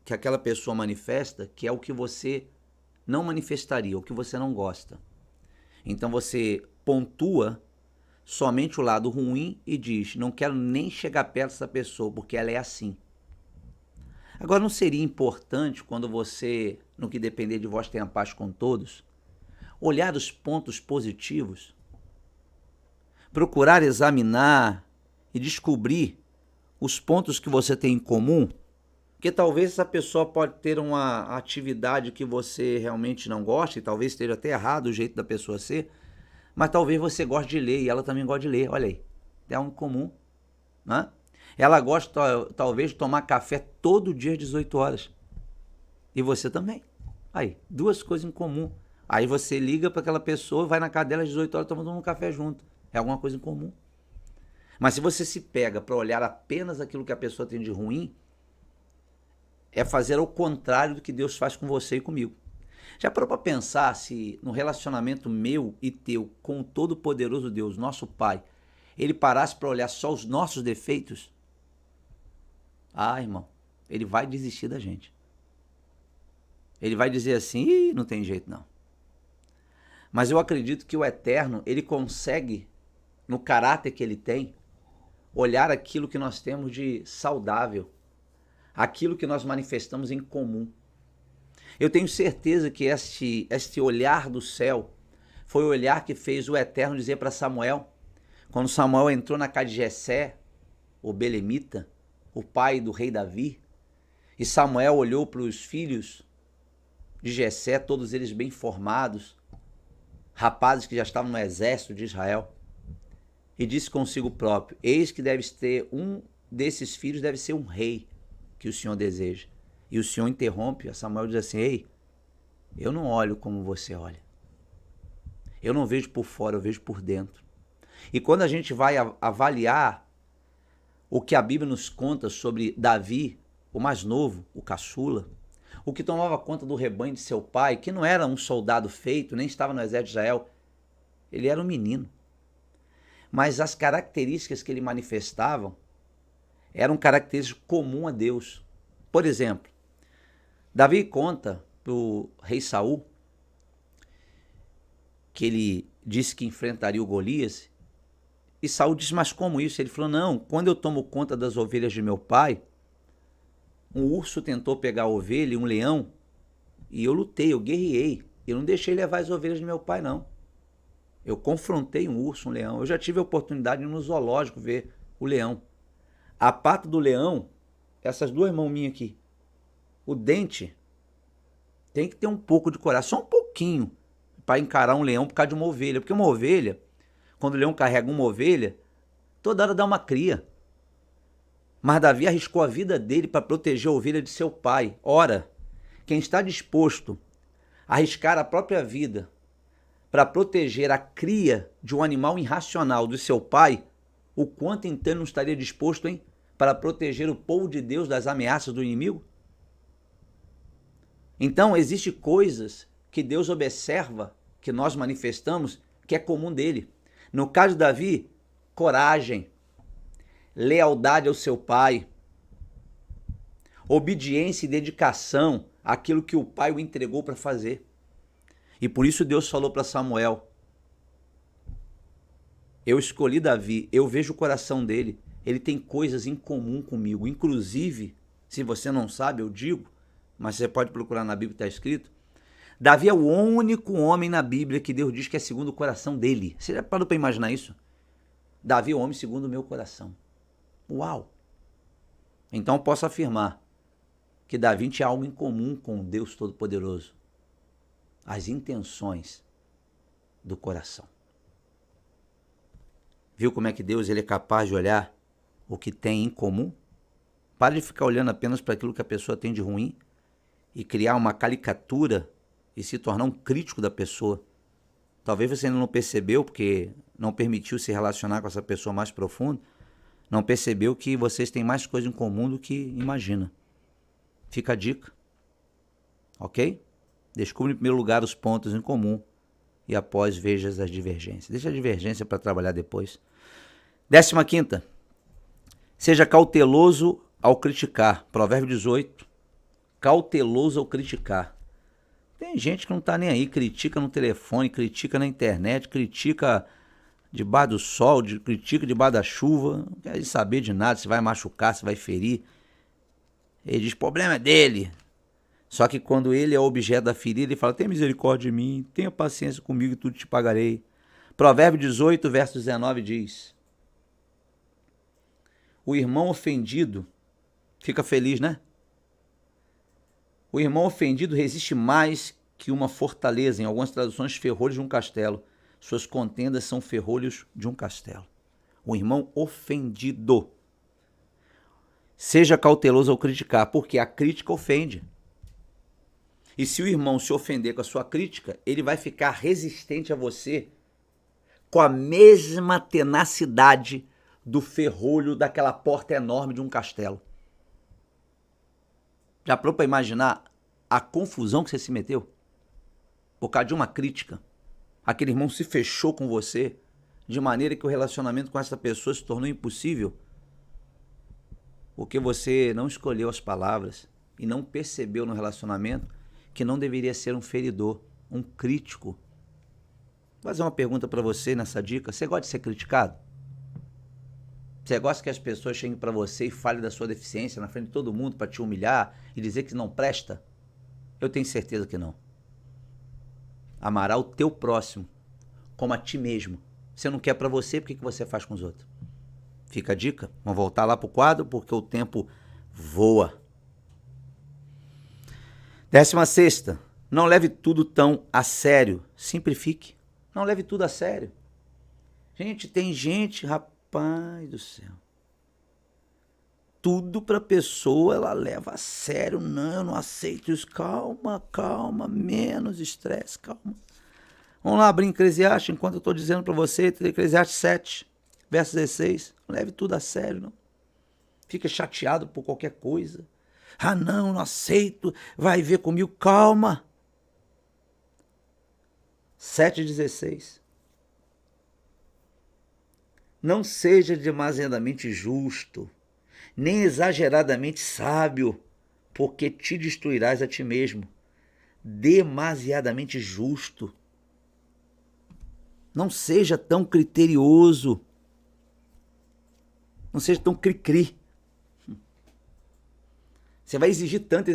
que aquela pessoa manifesta, que é o que você não manifestaria, o que você não gosta. Então você pontua somente o lado ruim e diz: não quero nem chegar perto dessa pessoa, porque ela é assim. Agora, não seria importante, quando você, no que depender de vós, tenha paz com todos, olhar os pontos positivos, procurar examinar e descobrir os pontos que você tem em comum? Porque talvez essa pessoa pode ter uma atividade que você realmente não gosta, e talvez esteja até errado o jeito da pessoa ser, mas talvez você goste de ler e ela também gosta de ler. Olha aí, é um comum, né? Ela gosta talvez de tomar café todo dia às 18 horas. E você também. Aí, duas coisas em comum. Aí você liga para aquela pessoa, vai na casa dela às 18 horas tomando um café junto. É alguma coisa em comum. Mas se você se pega para olhar apenas aquilo que a pessoa tem de ruim, é fazer o contrário do que Deus faz com você e comigo. Já parou para pensar se no relacionamento meu e teu com o Todo-Poderoso Deus, nosso Pai, ele parasse para olhar só os nossos defeitos? Ah, irmão, ele vai desistir da gente. Ele vai dizer assim, ih, não tem jeito não. Mas eu acredito que o Eterno, ele consegue, no caráter que ele tem, olhar aquilo que nós temos de saudável, aquilo que nós manifestamos em comum. Eu tenho certeza que este olhar do céu foi o olhar que fez o Eterno dizer para Samuel, quando Samuel entrou na casa de Jessé, o belemita, o pai do rei Davi, e Samuel olhou para os filhos de Jessé, todos eles bem formados, rapazes que já estavam no exército de Israel, e disse consigo próprio, eis que deve ter um desses filhos, deve ser um rei que o Senhor deseja. E o Senhor interrompe, a Samuel diz assim, ei, eu não olho como você olha. Eu não vejo por fora, eu vejo por dentro. E quando a gente vai avaliar o que a Bíblia nos conta sobre Davi, o mais novo, o caçula, o que tomava conta do rebanho de seu pai, que não era um soldado feito, nem estava no exército de Israel, ele era um menino. Mas as características que ele manifestava eram características comuns a Deus. Por exemplo, Davi conta para o rei Saul que ele disse que enfrentaria o Golias, e Saul disse, mas como isso? Ele falou, não, quando eu tomo conta das ovelhas de meu pai, um urso tentou pegar a ovelha e um leão, e eu lutei, eu guerreei, eu não deixei levar as ovelhas de meu pai, não. Eu confrontei um urso, um leão, eu já tive a oportunidade de ir no zoológico ver o leão. A pata do leão, essas duas mãos minhas aqui, o dente tem que ter um pouco de coragem, só um pouquinho, para encarar um leão por causa de uma ovelha. Porque uma ovelha, quando o leão carrega uma ovelha, toda hora dá uma cria. Mas Davi arriscou a vida dele para proteger a ovelha de seu pai. Ora, quem está disposto a arriscar a própria vida para proteger a cria de um animal irracional do seu pai, o quanto então não estaria disposto, hein, para proteger o povo de Deus das ameaças do inimigo? Então, existem coisas que Deus observa, que nós manifestamos, que é comum dele. No caso de Davi, coragem, lealdade ao seu pai, obediência e dedicação àquilo que o pai o entregou para fazer. E por isso Deus falou para Samuel, eu escolhi Davi, eu vejo o coração dele, ele tem coisas em comum comigo, inclusive, se você não sabe, eu digo, mas você pode procurar na Bíblia, está escrito, Davi é o único homem na Bíblia que Deus diz que é segundo o coração dele. Você já parou para imaginar isso? Davi é o homem segundo o meu coração. Uau! Então posso afirmar que Davi tinha algo em comum com Deus Todo-Poderoso. As intenções do coração. Viu como é que Deus ele é capaz de olhar o que tem em comum? Para de ficar olhando apenas para aquilo que a pessoa tem de ruim e criar uma caricatura e se tornar um crítico da pessoa. Talvez você ainda não percebeu, porque não permitiu se relacionar com essa pessoa mais profundo, não percebeu que vocês têm mais coisa em comum do que imagina. Fica a dica. Ok? Descubra em primeiro lugar os pontos em comum e após veja as divergências. Deixa a divergência para trabalhar depois. 15ª. Seja cauteloso ao criticar. Provérbio 18. Cauteloso ao criticar. Tem gente que não está nem aí, critica no telefone, critica na internet, critica debaixo do sol, critica debaixo da chuva, não quer saber de nada, se vai machucar, se vai ferir. Ele diz, o problema é dele. Só que quando ele é objeto da ferida, ele fala, tenha misericórdia de mim, tenha paciência comigo e tudo te pagarei. Provérbio 18, verso 19 diz, o irmão ofendido fica feliz, né? O irmão ofendido resiste mais que uma fortaleza. Em algumas traduções, ferrolhos de um castelo. Suas contendas são ferrolhos de um castelo. O irmão ofendido. Seja cauteloso ao criticar, porque a crítica ofende. E se o irmão se ofender com a sua crítica, ele vai ficar resistente a você com a mesma tenacidade do ferrolho daquela porta enorme de um castelo. Já parou para imaginar a confusão que você se meteu? Por causa de uma crítica. Aquele irmão se fechou com você de maneira que o relacionamento com essa pessoa se tornou impossível. Porque você não escolheu as palavras e não percebeu no relacionamento que não deveria ser um feridor, um crítico. Vou fazer uma pergunta para você nessa dica. Você gosta de ser criticado? Você gosta que as pessoas cheguem para você e falem da sua deficiência na frente de todo mundo para te humilhar e dizer que não presta? Eu tenho certeza que não. Amará o teu próximo como a ti mesmo. Você não quer para você, por que você faz com os outros? Fica a dica. Vamos voltar lá pro quadro, porque o tempo voa. 16ª. Não leve tudo tão a sério. Simplifique. Não leve tudo a sério. Gente, tem gente, rapaz do céu. Tudo pra pessoa ela leva a sério. Não, eu não aceito isso. Calma, calma. Menos estresse, calma. Vamos lá abrir Eclesiastes, enquanto eu estou dizendo para você, Eclesiastes 7, verso 16. Não leve tudo a sério, não. Fica chateado por qualquer coisa. Ah, não aceito. Vai ver comigo. Calma. 7,16. Não seja demasiadamente justo, nem exageradamente sábio, porque te destruirás a ti mesmo. Demasiadamente justo. Não seja tão criterioso. Não seja tão cri-cri. Você vai exigir tanto,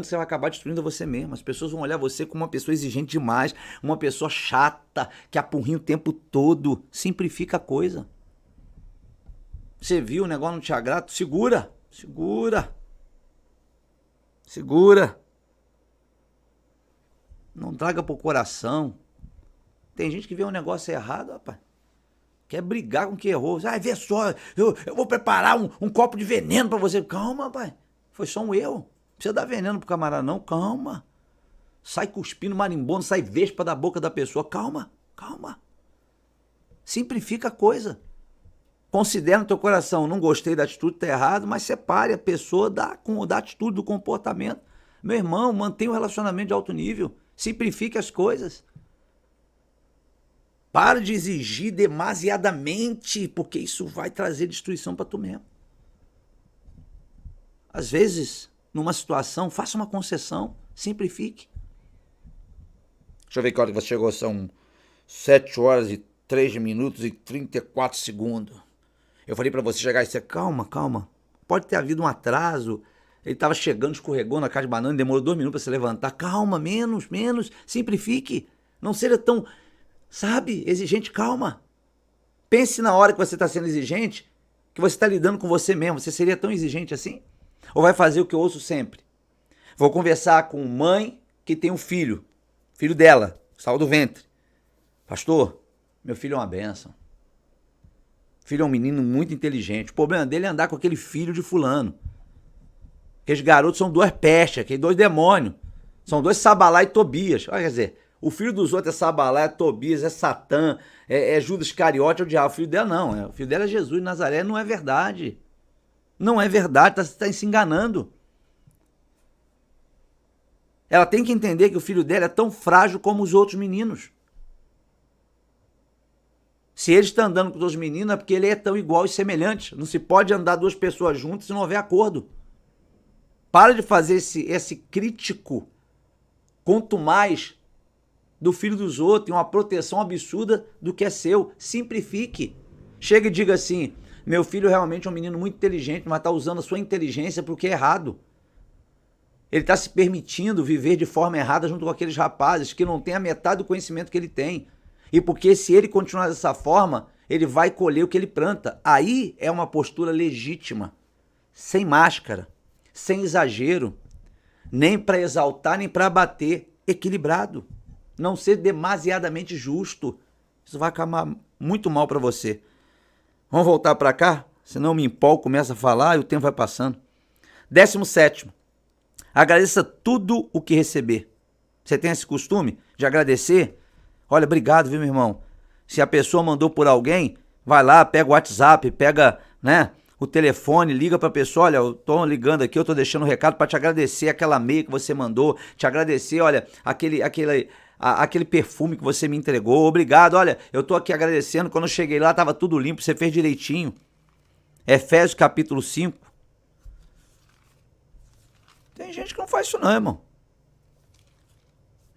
você vai acabar destruindo você mesmo. As pessoas vão olhar você como uma pessoa exigente demais, uma pessoa chata, que apurrinha o tempo todo. Simplifica a coisa. Você viu, o negócio não te agrada? Segura. Não traga pro coração. Tem gente que vê um negócio errado, rapaz. Quer brigar com o que errou. Ah, vê só, eu vou preparar um copo de veneno pra você. Calma, rapaz. Foi só um erro. Não precisa dar veneno pro camarada, não. Calma. Sai cuspindo marimbondo, sai vespa da boca da pessoa. Calma. Simplifica a coisa. Considera no teu coração, não gostei da atitude, tá errado, mas separe a pessoa da atitude, do comportamento. Meu irmão, mantenha um relacionamento de alto nível. Simplifique as coisas. Para de exigir demasiadamente, porque isso vai trazer destruição para tu mesmo. Às vezes, numa situação, faça uma concessão, simplifique. Deixa eu ver que hora que você chegou, são 7 horas e 3 minutos e 34 segundos. Eu falei para você chegar e dizer, calma. Pode ter havido um atraso, ele estava chegando, escorregou na caixa de banana, demorou 2 minutos para se levantar. Calma, menos, simplifique. Não seja tão... exigente, calma. Pense na hora que você está sendo exigente, que você está lidando com você mesmo. Você seria tão exigente assim? Ou vai fazer o que eu ouço sempre? Vou conversar com mãe que tem um filho dela, saiu do ventre. Pastor, meu filho é uma bênção. Filho é um menino muito inteligente. O problema dele é andar com aquele filho de fulano. Aqueles garotos são 2 pestes, aqueles 2 demônios. São 2 Sabalá e Tobias. Quer dizer, o filho dos outros é Sabalá, é Tobias, é Satã, é Judas Iscariote, é o diabo. O filho dela não. O filho dela é Jesus de Nazaré. Não é verdade. Não é verdade. Está se enganando. Ela tem que entender que o filho dela é tão frágil como os outros meninos. Se ele está andando com 2 meninos é porque ele é tão igual e semelhante. Não se pode andar 2 pessoas juntas se não houver acordo. Para de fazer esse crítico. Quanto mais do filho dos outros e uma proteção absurda do que é seu. Simplifique. Chega e diga assim, meu filho realmente é um menino muito inteligente, mas está usando a sua inteligência para o que é errado. Ele está se permitindo viver de forma errada junto com aqueles rapazes que não têm a metade do conhecimento que ele tem. E porque se ele continuar dessa forma, ele vai colher o que ele planta. Aí é uma postura legítima, sem máscara, sem exagero, nem para exaltar, nem para abater, equilibrado. Não ser demasiadamente justo. Isso vai acabar muito mal para você. Vamos voltar para cá? Senão eu me empolgo, começo a falar e o tempo vai passando. 17º. Agradeça tudo o que receber. Você tem esse costume de agradecer? Olha, obrigado, viu, meu irmão? Se a pessoa mandou por alguém, vai lá, pega o WhatsApp, pega, né, o telefone, liga para a pessoa, olha, eu tô ligando aqui, eu tô deixando um recado para te agradecer aquela meia que você mandou, te agradecer, olha, aquele perfume que você me entregou, obrigado, olha, eu tô aqui agradecendo, quando eu cheguei lá tava tudo limpo, você fez direitinho. Efésios capítulo 5. Tem gente que não faz isso não, irmão.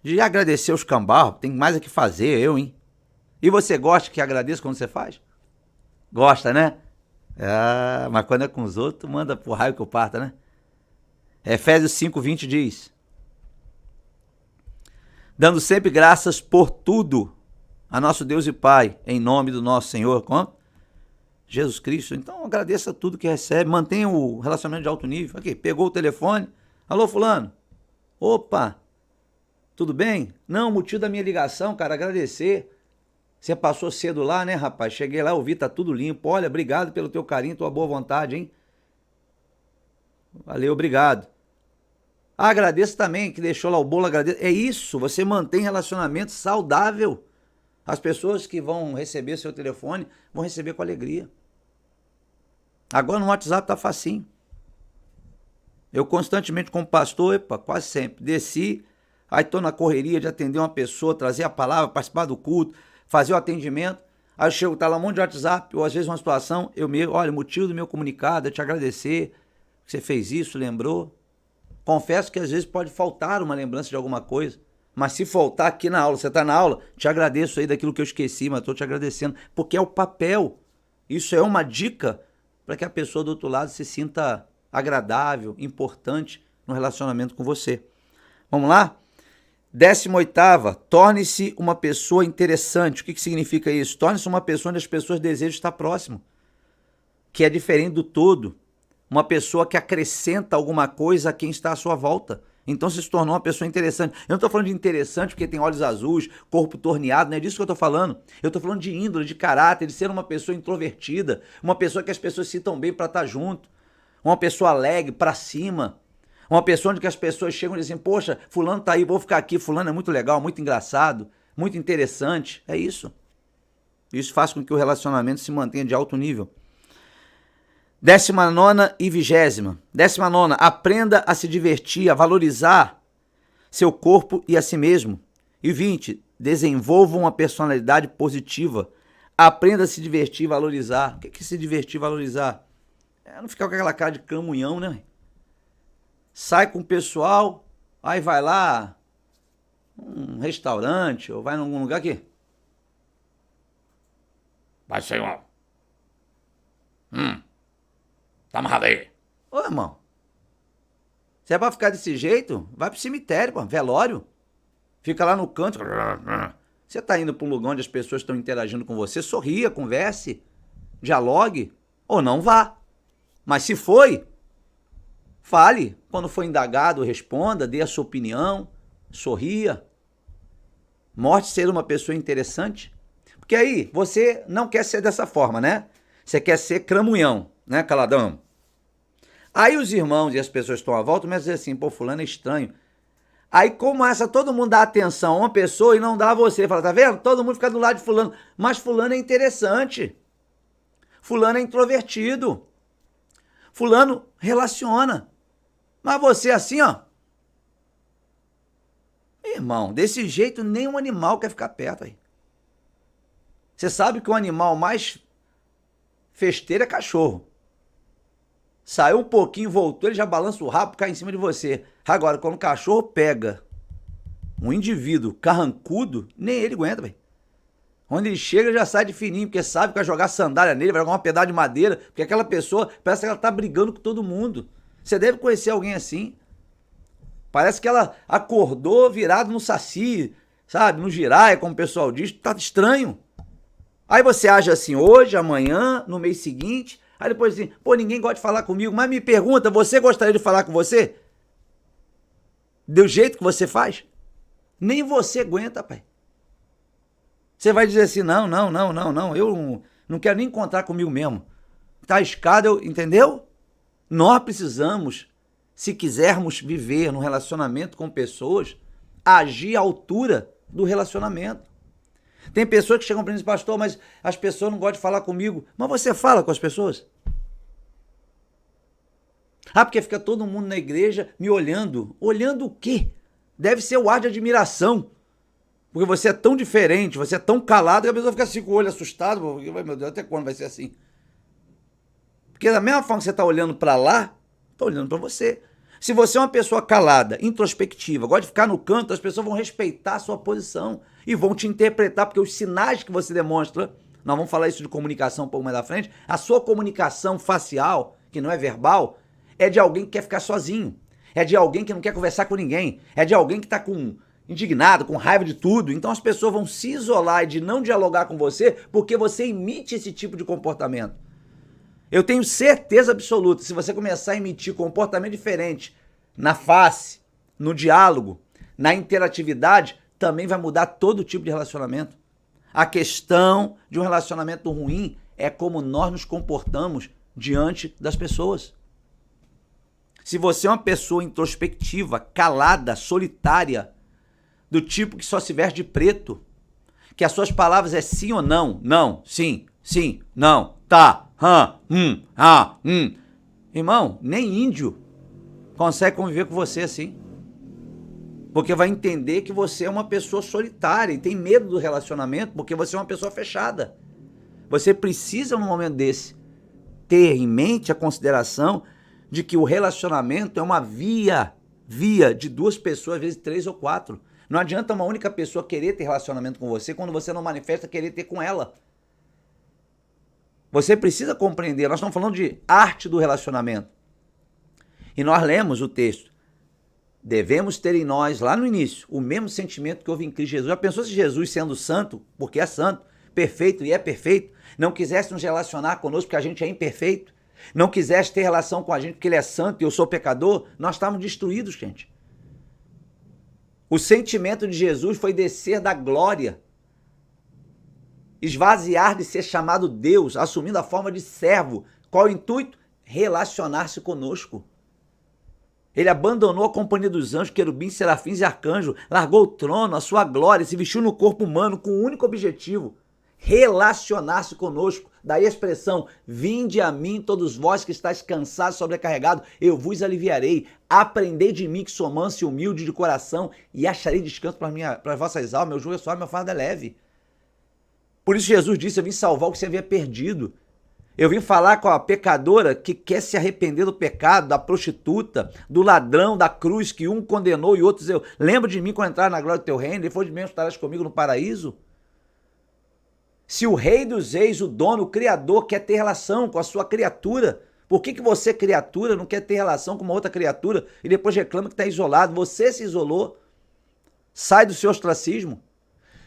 De agradecer os cambarros, tem mais o que fazer, hein? E você gosta que agradeça quando você faz? Gosta, né? Ah, mas quando é com os outros, manda pro raio que eu parta, né? Efésios 5:20 diz: dando sempre graças por tudo a nosso Deus e Pai, em nome do nosso Senhor, Jesus Cristo. Então agradeça tudo que recebe, mantenha o relacionamento de alto nível. Aqui, pegou o telefone, alô fulano, opa, tudo bem? Não, o motivo da minha ligação, cara, agradecer. Você passou cedo lá, né, rapaz? Cheguei lá, ouvi, tá tudo limpo. Olha, obrigado pelo teu carinho, tua boa vontade, hein? Valeu, obrigado. Agradeço também que deixou lá o bolo, agradeço. É isso, você mantém relacionamento saudável. As pessoas que vão receber seu telefone vão receber com alegria. Agora no WhatsApp tá facinho. Eu constantemente como pastor, quase sempre, desci, aí tô na correria de atender uma pessoa, trazer a palavra, participar do culto, fazer o atendimento, aí eu chego, tá lá um monte de WhatsApp, ou às vezes uma situação, olha, o motivo do meu comunicado é te agradecer, que você fez isso, lembrou. Confesso que às vezes pode faltar uma lembrança de alguma coisa, mas se faltar aqui na aula, você tá na aula, te agradeço aí daquilo que eu esqueci, mas tô te agradecendo, porque é o papel. Isso é uma dica para que a pessoa do outro lado se sinta agradável, importante no relacionamento com você. Vamos lá? 18ª, torne-se uma pessoa interessante. O que significa isso? Torne-se uma pessoa onde as pessoas desejam estar próximo, que é diferente do todo. Uma pessoa que acrescenta alguma coisa a quem está à sua volta. Então se tornou uma pessoa interessante. Eu não estou falando de interessante porque tem olhos azuis, corpo torneado, não é disso que eu estou falando. Eu estou falando de índole, de caráter, de ser uma pessoa introvertida, uma pessoa que as pessoas se sintam bem para estar junto, uma pessoa alegre, para cima. Uma pessoa onde que as pessoas chegam e dizem, poxa, fulano tá aí, vou ficar aqui, fulano é muito legal, muito engraçado, muito interessante. É isso. Isso faz com que o relacionamento se mantenha de alto nível. 19ª e 20ª. 19ª, aprenda a se divertir, a valorizar seu corpo e a si mesmo. E 20, desenvolva uma personalidade positiva. Aprenda a se divertir e valorizar. O que é se divertir e valorizar? É não ficar com aquela cara de camunhão, né? Sai com o pessoal, aí vai lá, um restaurante, ou vai em algum lugar aqui. Vai, senhor. Tá amarrado aí. Ô, irmão, se é pra ficar desse jeito, vai pro cemitério, pô, velório. Fica lá no canto. Você tá indo pra um lugar onde as pessoas estão interagindo com você, sorria, converse, dialogue, ou não vá. Mas se foi, fale. Quando for indagado, responda, dê a sua opinião, sorria. Mostre ser uma pessoa interessante. Porque aí, você não quer ser dessa forma, né? Você quer ser cramunhão, né, caladão? Aí os irmãos e as pessoas que estão à volta começam a dizer assim, pô, fulano é estranho. Aí começa todo mundo dar atenção a uma pessoa e não dá a você. Fala, tá vendo? Todo mundo fica do lado de fulano. Mas fulano é interessante. Fulano é introvertido. Fulano relaciona. Mas você assim, ó. Irmão, desse jeito nenhum animal quer ficar perto aí. Você sabe que o animal mais festeiro é cachorro. Saiu um pouquinho, voltou, ele já balança o rabo, cai em cima de você. Agora, quando o cachorro pega um indivíduo carrancudo, nem ele aguenta, velho. Onde ele chega, já sai de fininho, porque sabe que vai jogar sandália nele, vai jogar uma pedaço de madeira, porque aquela pessoa parece que ela tá brigando com todo mundo. Você deve conhecer alguém assim. Parece que ela acordou virado no saci, sabe? No giraia, como o pessoal diz. Tá estranho. Aí você age assim hoje, amanhã, no mês seguinte. Aí depois assim, pô, ninguém gosta de falar comigo. Mas me pergunta, você gostaria de falar com você? Do jeito que você faz? Nem você aguenta, pai. Você vai dizer assim, não, eu não quero nem encontrar comigo mesmo. Tá escada, entendeu? Nós precisamos, se quisermos viver num relacionamento com pessoas, agir à altura do relacionamento. Tem pessoas que chegam para mim e dizem, pastor, mas as pessoas não gostam de falar comigo. Mas você fala com as pessoas? Ah, porque fica todo mundo na igreja me olhando. Olhando o quê? Deve ser o ar de admiração. Porque você é tão diferente, você é tão calado que a pessoa fica assim com o olho assustado. Porque, meu Deus, até quando vai ser assim? Porque da mesma forma que você está olhando para lá, está olhando para você. Se você é uma pessoa calada, introspectiva, gosta de ficar no canto, as pessoas vão respeitar a sua posição e vão te interpretar, porque os sinais que você demonstra, nós vamos falar isso de comunicação um pouco mais à frente, a sua comunicação facial, que não é verbal, é de alguém que quer ficar sozinho, é de alguém que não quer conversar com ninguém, é de alguém que está indignado, com raiva de tudo. Então as pessoas vão se isolar e de não dialogar com você porque você emite esse tipo de comportamento. Eu tenho certeza absoluta, se você começar a emitir comportamento diferente na face, no diálogo, na interatividade, também vai mudar todo tipo de relacionamento. A questão de um relacionamento ruim é como nós nos comportamos diante das pessoas. Se você é uma pessoa introspectiva, calada, solitária, do tipo que só se veste de preto, que as suas palavras é sim ou não, não, sim, não, tá, Irmão, nem índio consegue conviver com você assim. Porque vai entender que você é uma pessoa solitária e tem medo do relacionamento porque você é uma pessoa fechada. Você precisa, num momento desse, ter em mente a consideração de que o relacionamento é uma via de duas pessoas, às vezes 3 ou 4. Não adianta uma única pessoa querer ter relacionamento com você quando você não manifesta querer ter com ela. Você precisa compreender, nós estamos falando de arte do relacionamento. E nós lemos o texto. Devemos ter em nós, lá no início, o mesmo sentimento que houve em Cristo Jesus. Já pensou se Jesus, sendo santo, porque é santo, perfeito e é perfeito, não quisesse nos relacionar conosco porque a gente é imperfeito, não quisesse ter relação com a gente porque ele é santo e eu sou pecador, nós estávamos destruídos, gente. O sentimento de Jesus foi descer da glória, esvaziar de ser chamado Deus, assumindo a forma de servo. Qual o intuito? Relacionar-se conosco. Ele abandonou a companhia dos anjos, querubins, serafins e arcanjos, largou o trono, a sua glória, se vestiu no corpo humano com um único objetivo: relacionar-se conosco. Daí a expressão, vinde a mim todos vós que estáis cansados e sobrecarregados, eu vos aliviarei. Aprendei de mim que sou manso e humilde de coração e acharei descanso para as vossas almas. Meu jugo é suave, meu fardo é leve. Por isso Jesus disse, eu vim salvar o que você havia perdido. Eu vim falar com a pecadora que quer se arrepender do pecado, da prostituta, do ladrão, da cruz, que um condenou e outro dizeu, lembra de mim quando entrar na glória do teu reino, depois de mim estarás comigo no paraíso. Se o rei dos reis, o dono, o criador, quer ter relação com a sua criatura, por que você, criatura, não quer ter relação com uma outra criatura e depois reclama que está isolado? Você se isolou. Sai do seu ostracismo.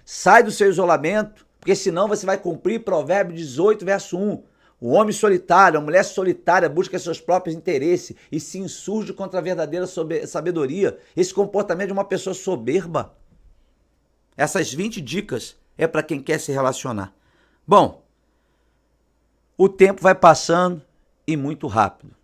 Sai do seu isolamento, porque senão você vai cumprir Provérbios 18, verso 1. O homem solitário, a mulher solitária busca seus próprios interesses e se insurge contra a verdadeira sabedoria. Esse comportamento de uma pessoa soberba. Essas 20 dicas é para quem quer se relacionar. Bom, o tempo vai passando e muito rápido.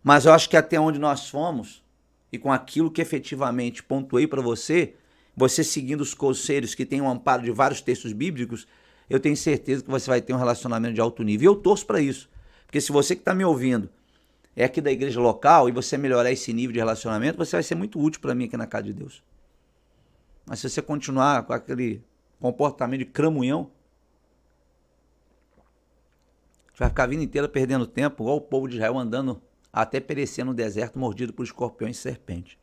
Mas eu acho que até onde nós fomos, e com aquilo que efetivamente pontuei para você, você seguindo os conselhos que tem um amparo de vários textos bíblicos, eu tenho certeza que você vai ter um relacionamento de alto nível. E eu torço para isso. Porque se você que está me ouvindo é aqui da igreja local e você melhorar esse nível de relacionamento, você vai ser muito útil para mim aqui na casa de Deus. Mas se você continuar com aquele comportamento de cramunhão, você vai ficar a vida inteira perdendo tempo, igual o povo de Israel andando até perecer no deserto, mordido por escorpiões e serpentes.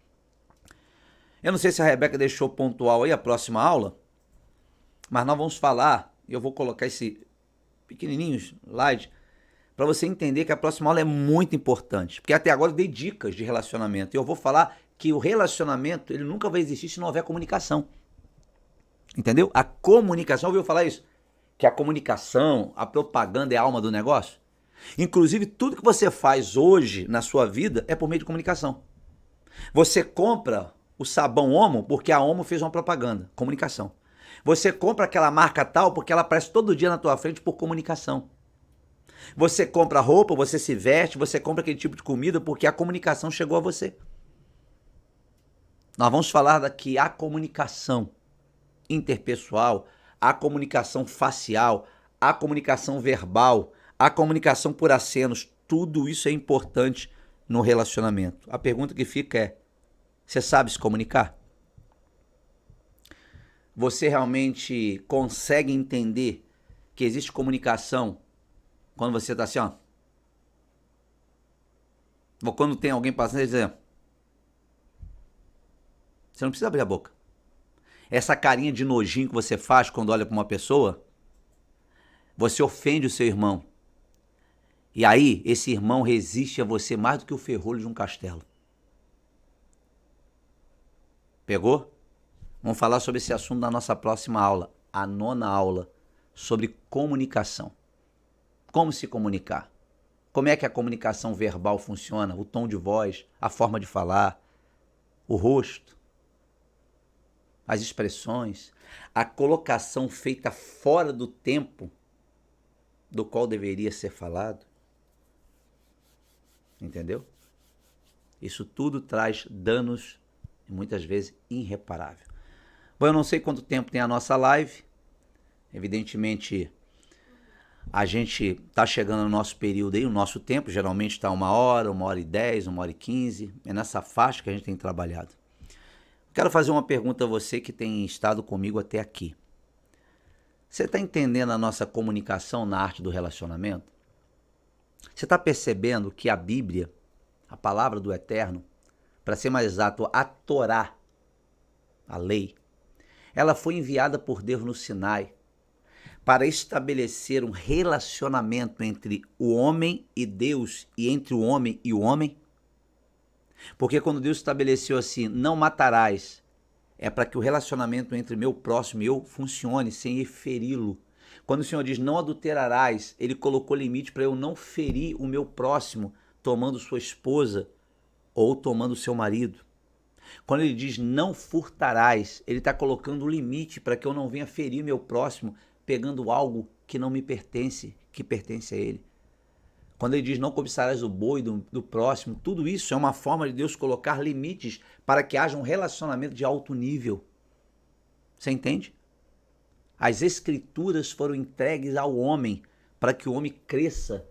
Eu não sei se a Rebeca deixou pontual aí a próxima aula, mas nós vamos falar, e eu vou colocar esse pequenininho slide, para você entender que a próxima aula é muito importante. Porque até agora eu dei dicas de relacionamento. E eu vou falar que o relacionamento ele nunca vai existir se não houver comunicação. Entendeu? A comunicação, ouviu falar isso? Que a comunicação, a propaganda é a alma do negócio. Inclusive, tudo que você faz hoje na sua vida é por meio de comunicação. Você compra o sabão Omo porque a Omo fez uma propaganda. Comunicação. Você compra aquela marca tal porque ela aparece todo dia na tua frente por comunicação. Você compra roupa, você se veste, você compra aquele tipo de comida porque a comunicação chegou a você. Nós vamos falar daqui a comunicação interpessoal, a comunicação facial, a comunicação verbal, a comunicação por acenos, tudo isso é importante no relacionamento. A pergunta que fica é: você sabe se comunicar? Você realmente consegue entender que existe comunicação quando você está assim, ó? Ou quando tem alguém passando e dizendo, você não precisa abrir a boca. Essa carinha de nojinho que você faz quando olha para uma pessoa, você ofende o seu irmão. E aí, esse irmão resiste a você mais do que o ferrolho de um castelo. Pegou? Vamos falar sobre esse assunto na nossa próxima aula, a 9ª aula, sobre comunicação. Como se comunicar? Como é que a comunicação verbal funciona? O tom de voz, a forma de falar, o rosto, as expressões, a colocação feita fora do tempo do qual deveria ser falado. Entendeu? Isso tudo traz danos, muitas vezes, irreparáveis. Bom, eu não sei quanto tempo tem a nossa live. Evidentemente, a gente está chegando no nosso período aí, o nosso tempo geralmente está 1h, 1h10, 1h15. É nessa faixa que a gente tem trabalhado. Quero fazer uma pergunta a você que tem estado comigo até aqui. Você está entendendo a nossa comunicação na arte do relacionamento? Você está percebendo que a Bíblia, a palavra do Eterno, para ser mais exato, a Torá, a lei, ela foi enviada por Deus no Sinai para estabelecer um relacionamento entre o homem e Deus e entre o homem e o homem? Porque quando Deus estabeleceu assim, não matarás, é para que o relacionamento entre meu próximo e eu funcione sem feri-lo. Quando o Senhor diz não adulterarás, ele colocou limite para eu não ferir o meu próximo tomando sua esposa ou tomando seu marido. Quando ele diz não furtarás, ele está colocando um limite para que eu não venha ferir meu próximo pegando algo que não me pertence, que pertence a ele. Quando ele diz não cobiçarás o boi do próximo, tudo isso é uma forma de Deus colocar limites para que haja um relacionamento de alto nível. Você entende? As escrituras foram entregues ao homem para que o homem cresça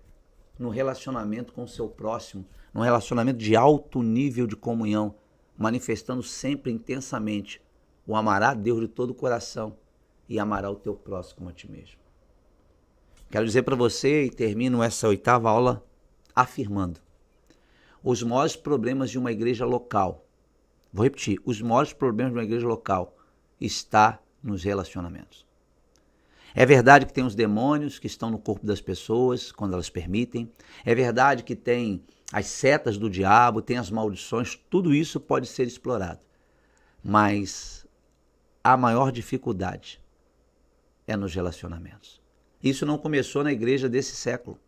no relacionamento com o seu próximo, num relacionamento de alto nível de comunhão, manifestando sempre intensamente o amará a Deus de todo o coração e amará o teu próximo como a ti mesmo. Quero dizer para você, e termino essa 8ª aula afirmando, os maiores problemas de uma igreja local, vou repetir, os maiores problemas de uma igreja local está nos relacionamentos. É verdade que tem os demônios que estão no corpo das pessoas, quando elas permitem. É verdade que tem as setas do diabo, tem as maldições, tudo isso pode ser explorado. Mas a maior dificuldade é nos relacionamentos. Isso não começou na igreja desse século.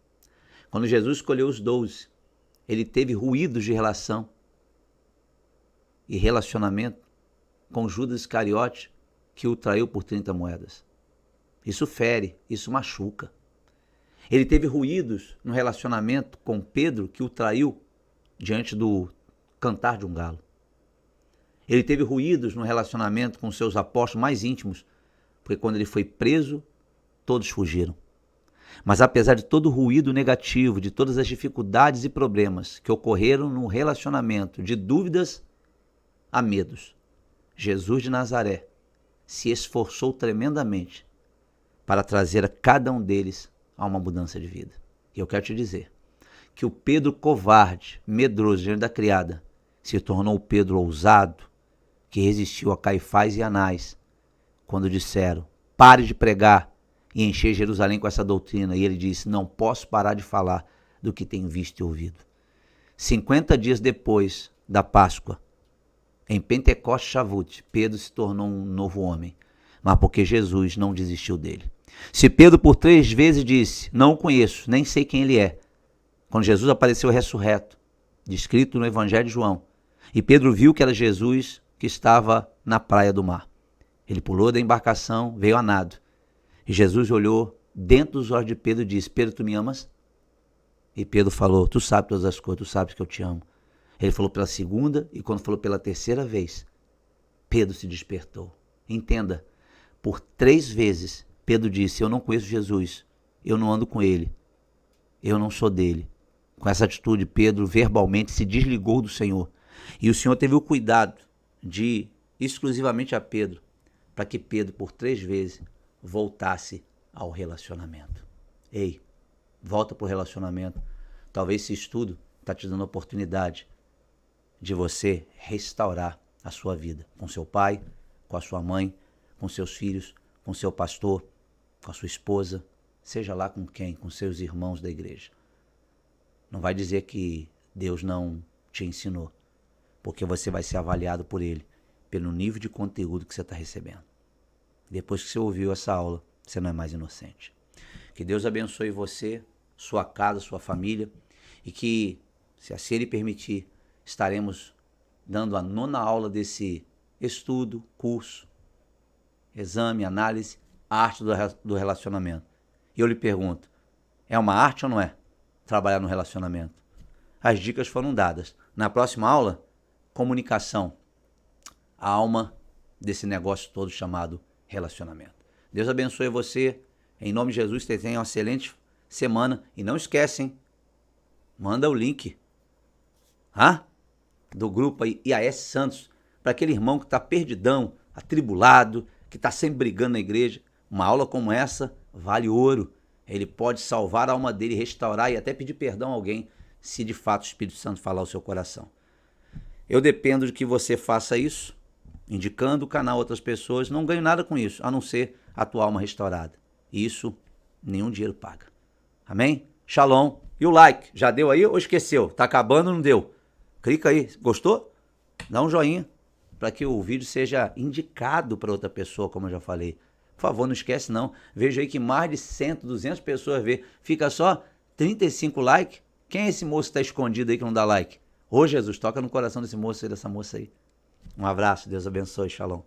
Quando Jesus escolheu os 12, ele teve ruídos de relação e relacionamento com Judas Iscariote, que o traiu por 30 moedas. Isso fere, isso machuca. Ele teve ruídos no relacionamento com Pedro, que o traiu diante do cantar de um galo. Ele teve ruídos no relacionamento com seus apóstolos mais íntimos, porque quando ele foi preso, todos fugiram. Mas apesar de todo o ruído negativo, de todas as dificuldades e problemas que ocorreram no relacionamento, de dúvidas a medos, Jesus de Nazaré se esforçou tremendamente para trazer a cada um deles a uma mudança de vida. E eu quero te dizer que o Pedro covarde, medroso diante da criada, se tornou o Pedro ousado, que resistiu a Caifás e Anás, quando disseram, pare de pregar e encher Jerusalém com essa doutrina. E ele disse, não posso parar de falar do que tenho visto e ouvido. 50 dias depois da Páscoa, em Pentecostes Shavuot, Pedro se tornou um novo homem, mas porque Jesus não desistiu dele. Se Pedro por 3 vezes disse, não o conheço, nem sei quem ele é, quando Jesus apareceu ressurreto, descrito no Evangelho de João, e Pedro viu que era Jesus que estava na praia do mar. Ele pulou da embarcação, veio a nado, e Jesus olhou dentro dos olhos de Pedro e disse, Pedro, tu me amas? E Pedro falou, tu sabes todas as coisas, tu sabes que eu te amo. Ele falou pela 2ª e quando falou pela 3ª vez, Pedro se despertou. Entenda, Por 3 vezes, Pedro disse, eu não conheço Jesus, eu não ando com ele, eu não sou dele. Com essa atitude, Pedro verbalmente se desligou do Senhor. E o Senhor teve o cuidado de ir exclusivamente a Pedro, para que Pedro, por 3 vezes, voltasse ao relacionamento. Ei, volta para o relacionamento. Talvez esse estudo está te dando a oportunidade de você restaurar a sua vida com seu pai, com a sua mãe, com seus filhos, com seu pastor, com a sua esposa, seja lá com quem, com seus irmãos da igreja. Não vai dizer que Deus não te ensinou, porque você vai ser avaliado por Ele, pelo nível de conteúdo que você está recebendo. Depois que você ouviu essa aula, você não é mais inocente. Que Deus abençoe você, sua casa, sua família, e que, se assim Ele permitir, estaremos dando a 9ª aula desse estudo, curso, exame, análise, arte do relacionamento. E eu lhe pergunto, é uma arte ou não é? Trabalhar no relacionamento. As dicas foram dadas. Na próxima aula, comunicação, a alma desse negócio todo chamado relacionamento. Deus abençoe você. Em nome de Jesus, você tenha uma excelente semana. E não esquecem, manda o link do grupo aí, IAS Santos, para aquele irmão que está perdidão, atribulado, que está sempre brigando na igreja. Uma aula como essa vale ouro. Ele pode salvar a alma dele, restaurar e até pedir perdão a alguém, se de fato o Espírito Santo falar ao seu coração. Eu dependo de que você faça isso, indicando o canal a outras pessoas. Não ganho nada com isso, a não ser a tua alma restaurada. Isso nenhum dinheiro paga. Amém? Shalom. E o like, já deu aí ou esqueceu? Tá acabando ou não deu? Clica aí. Gostou? Dá um joinha para que o vídeo seja indicado para outra pessoa, como eu já falei. Por favor, não esquece não. Veja aí que mais de 100, 200 pessoas vê. Fica só 35 likes. Quem é esse moço que está escondido aí que não dá like? Ô Jesus, toca no coração desse moço e dessa moça aí. Um abraço, Deus abençoe, shalom.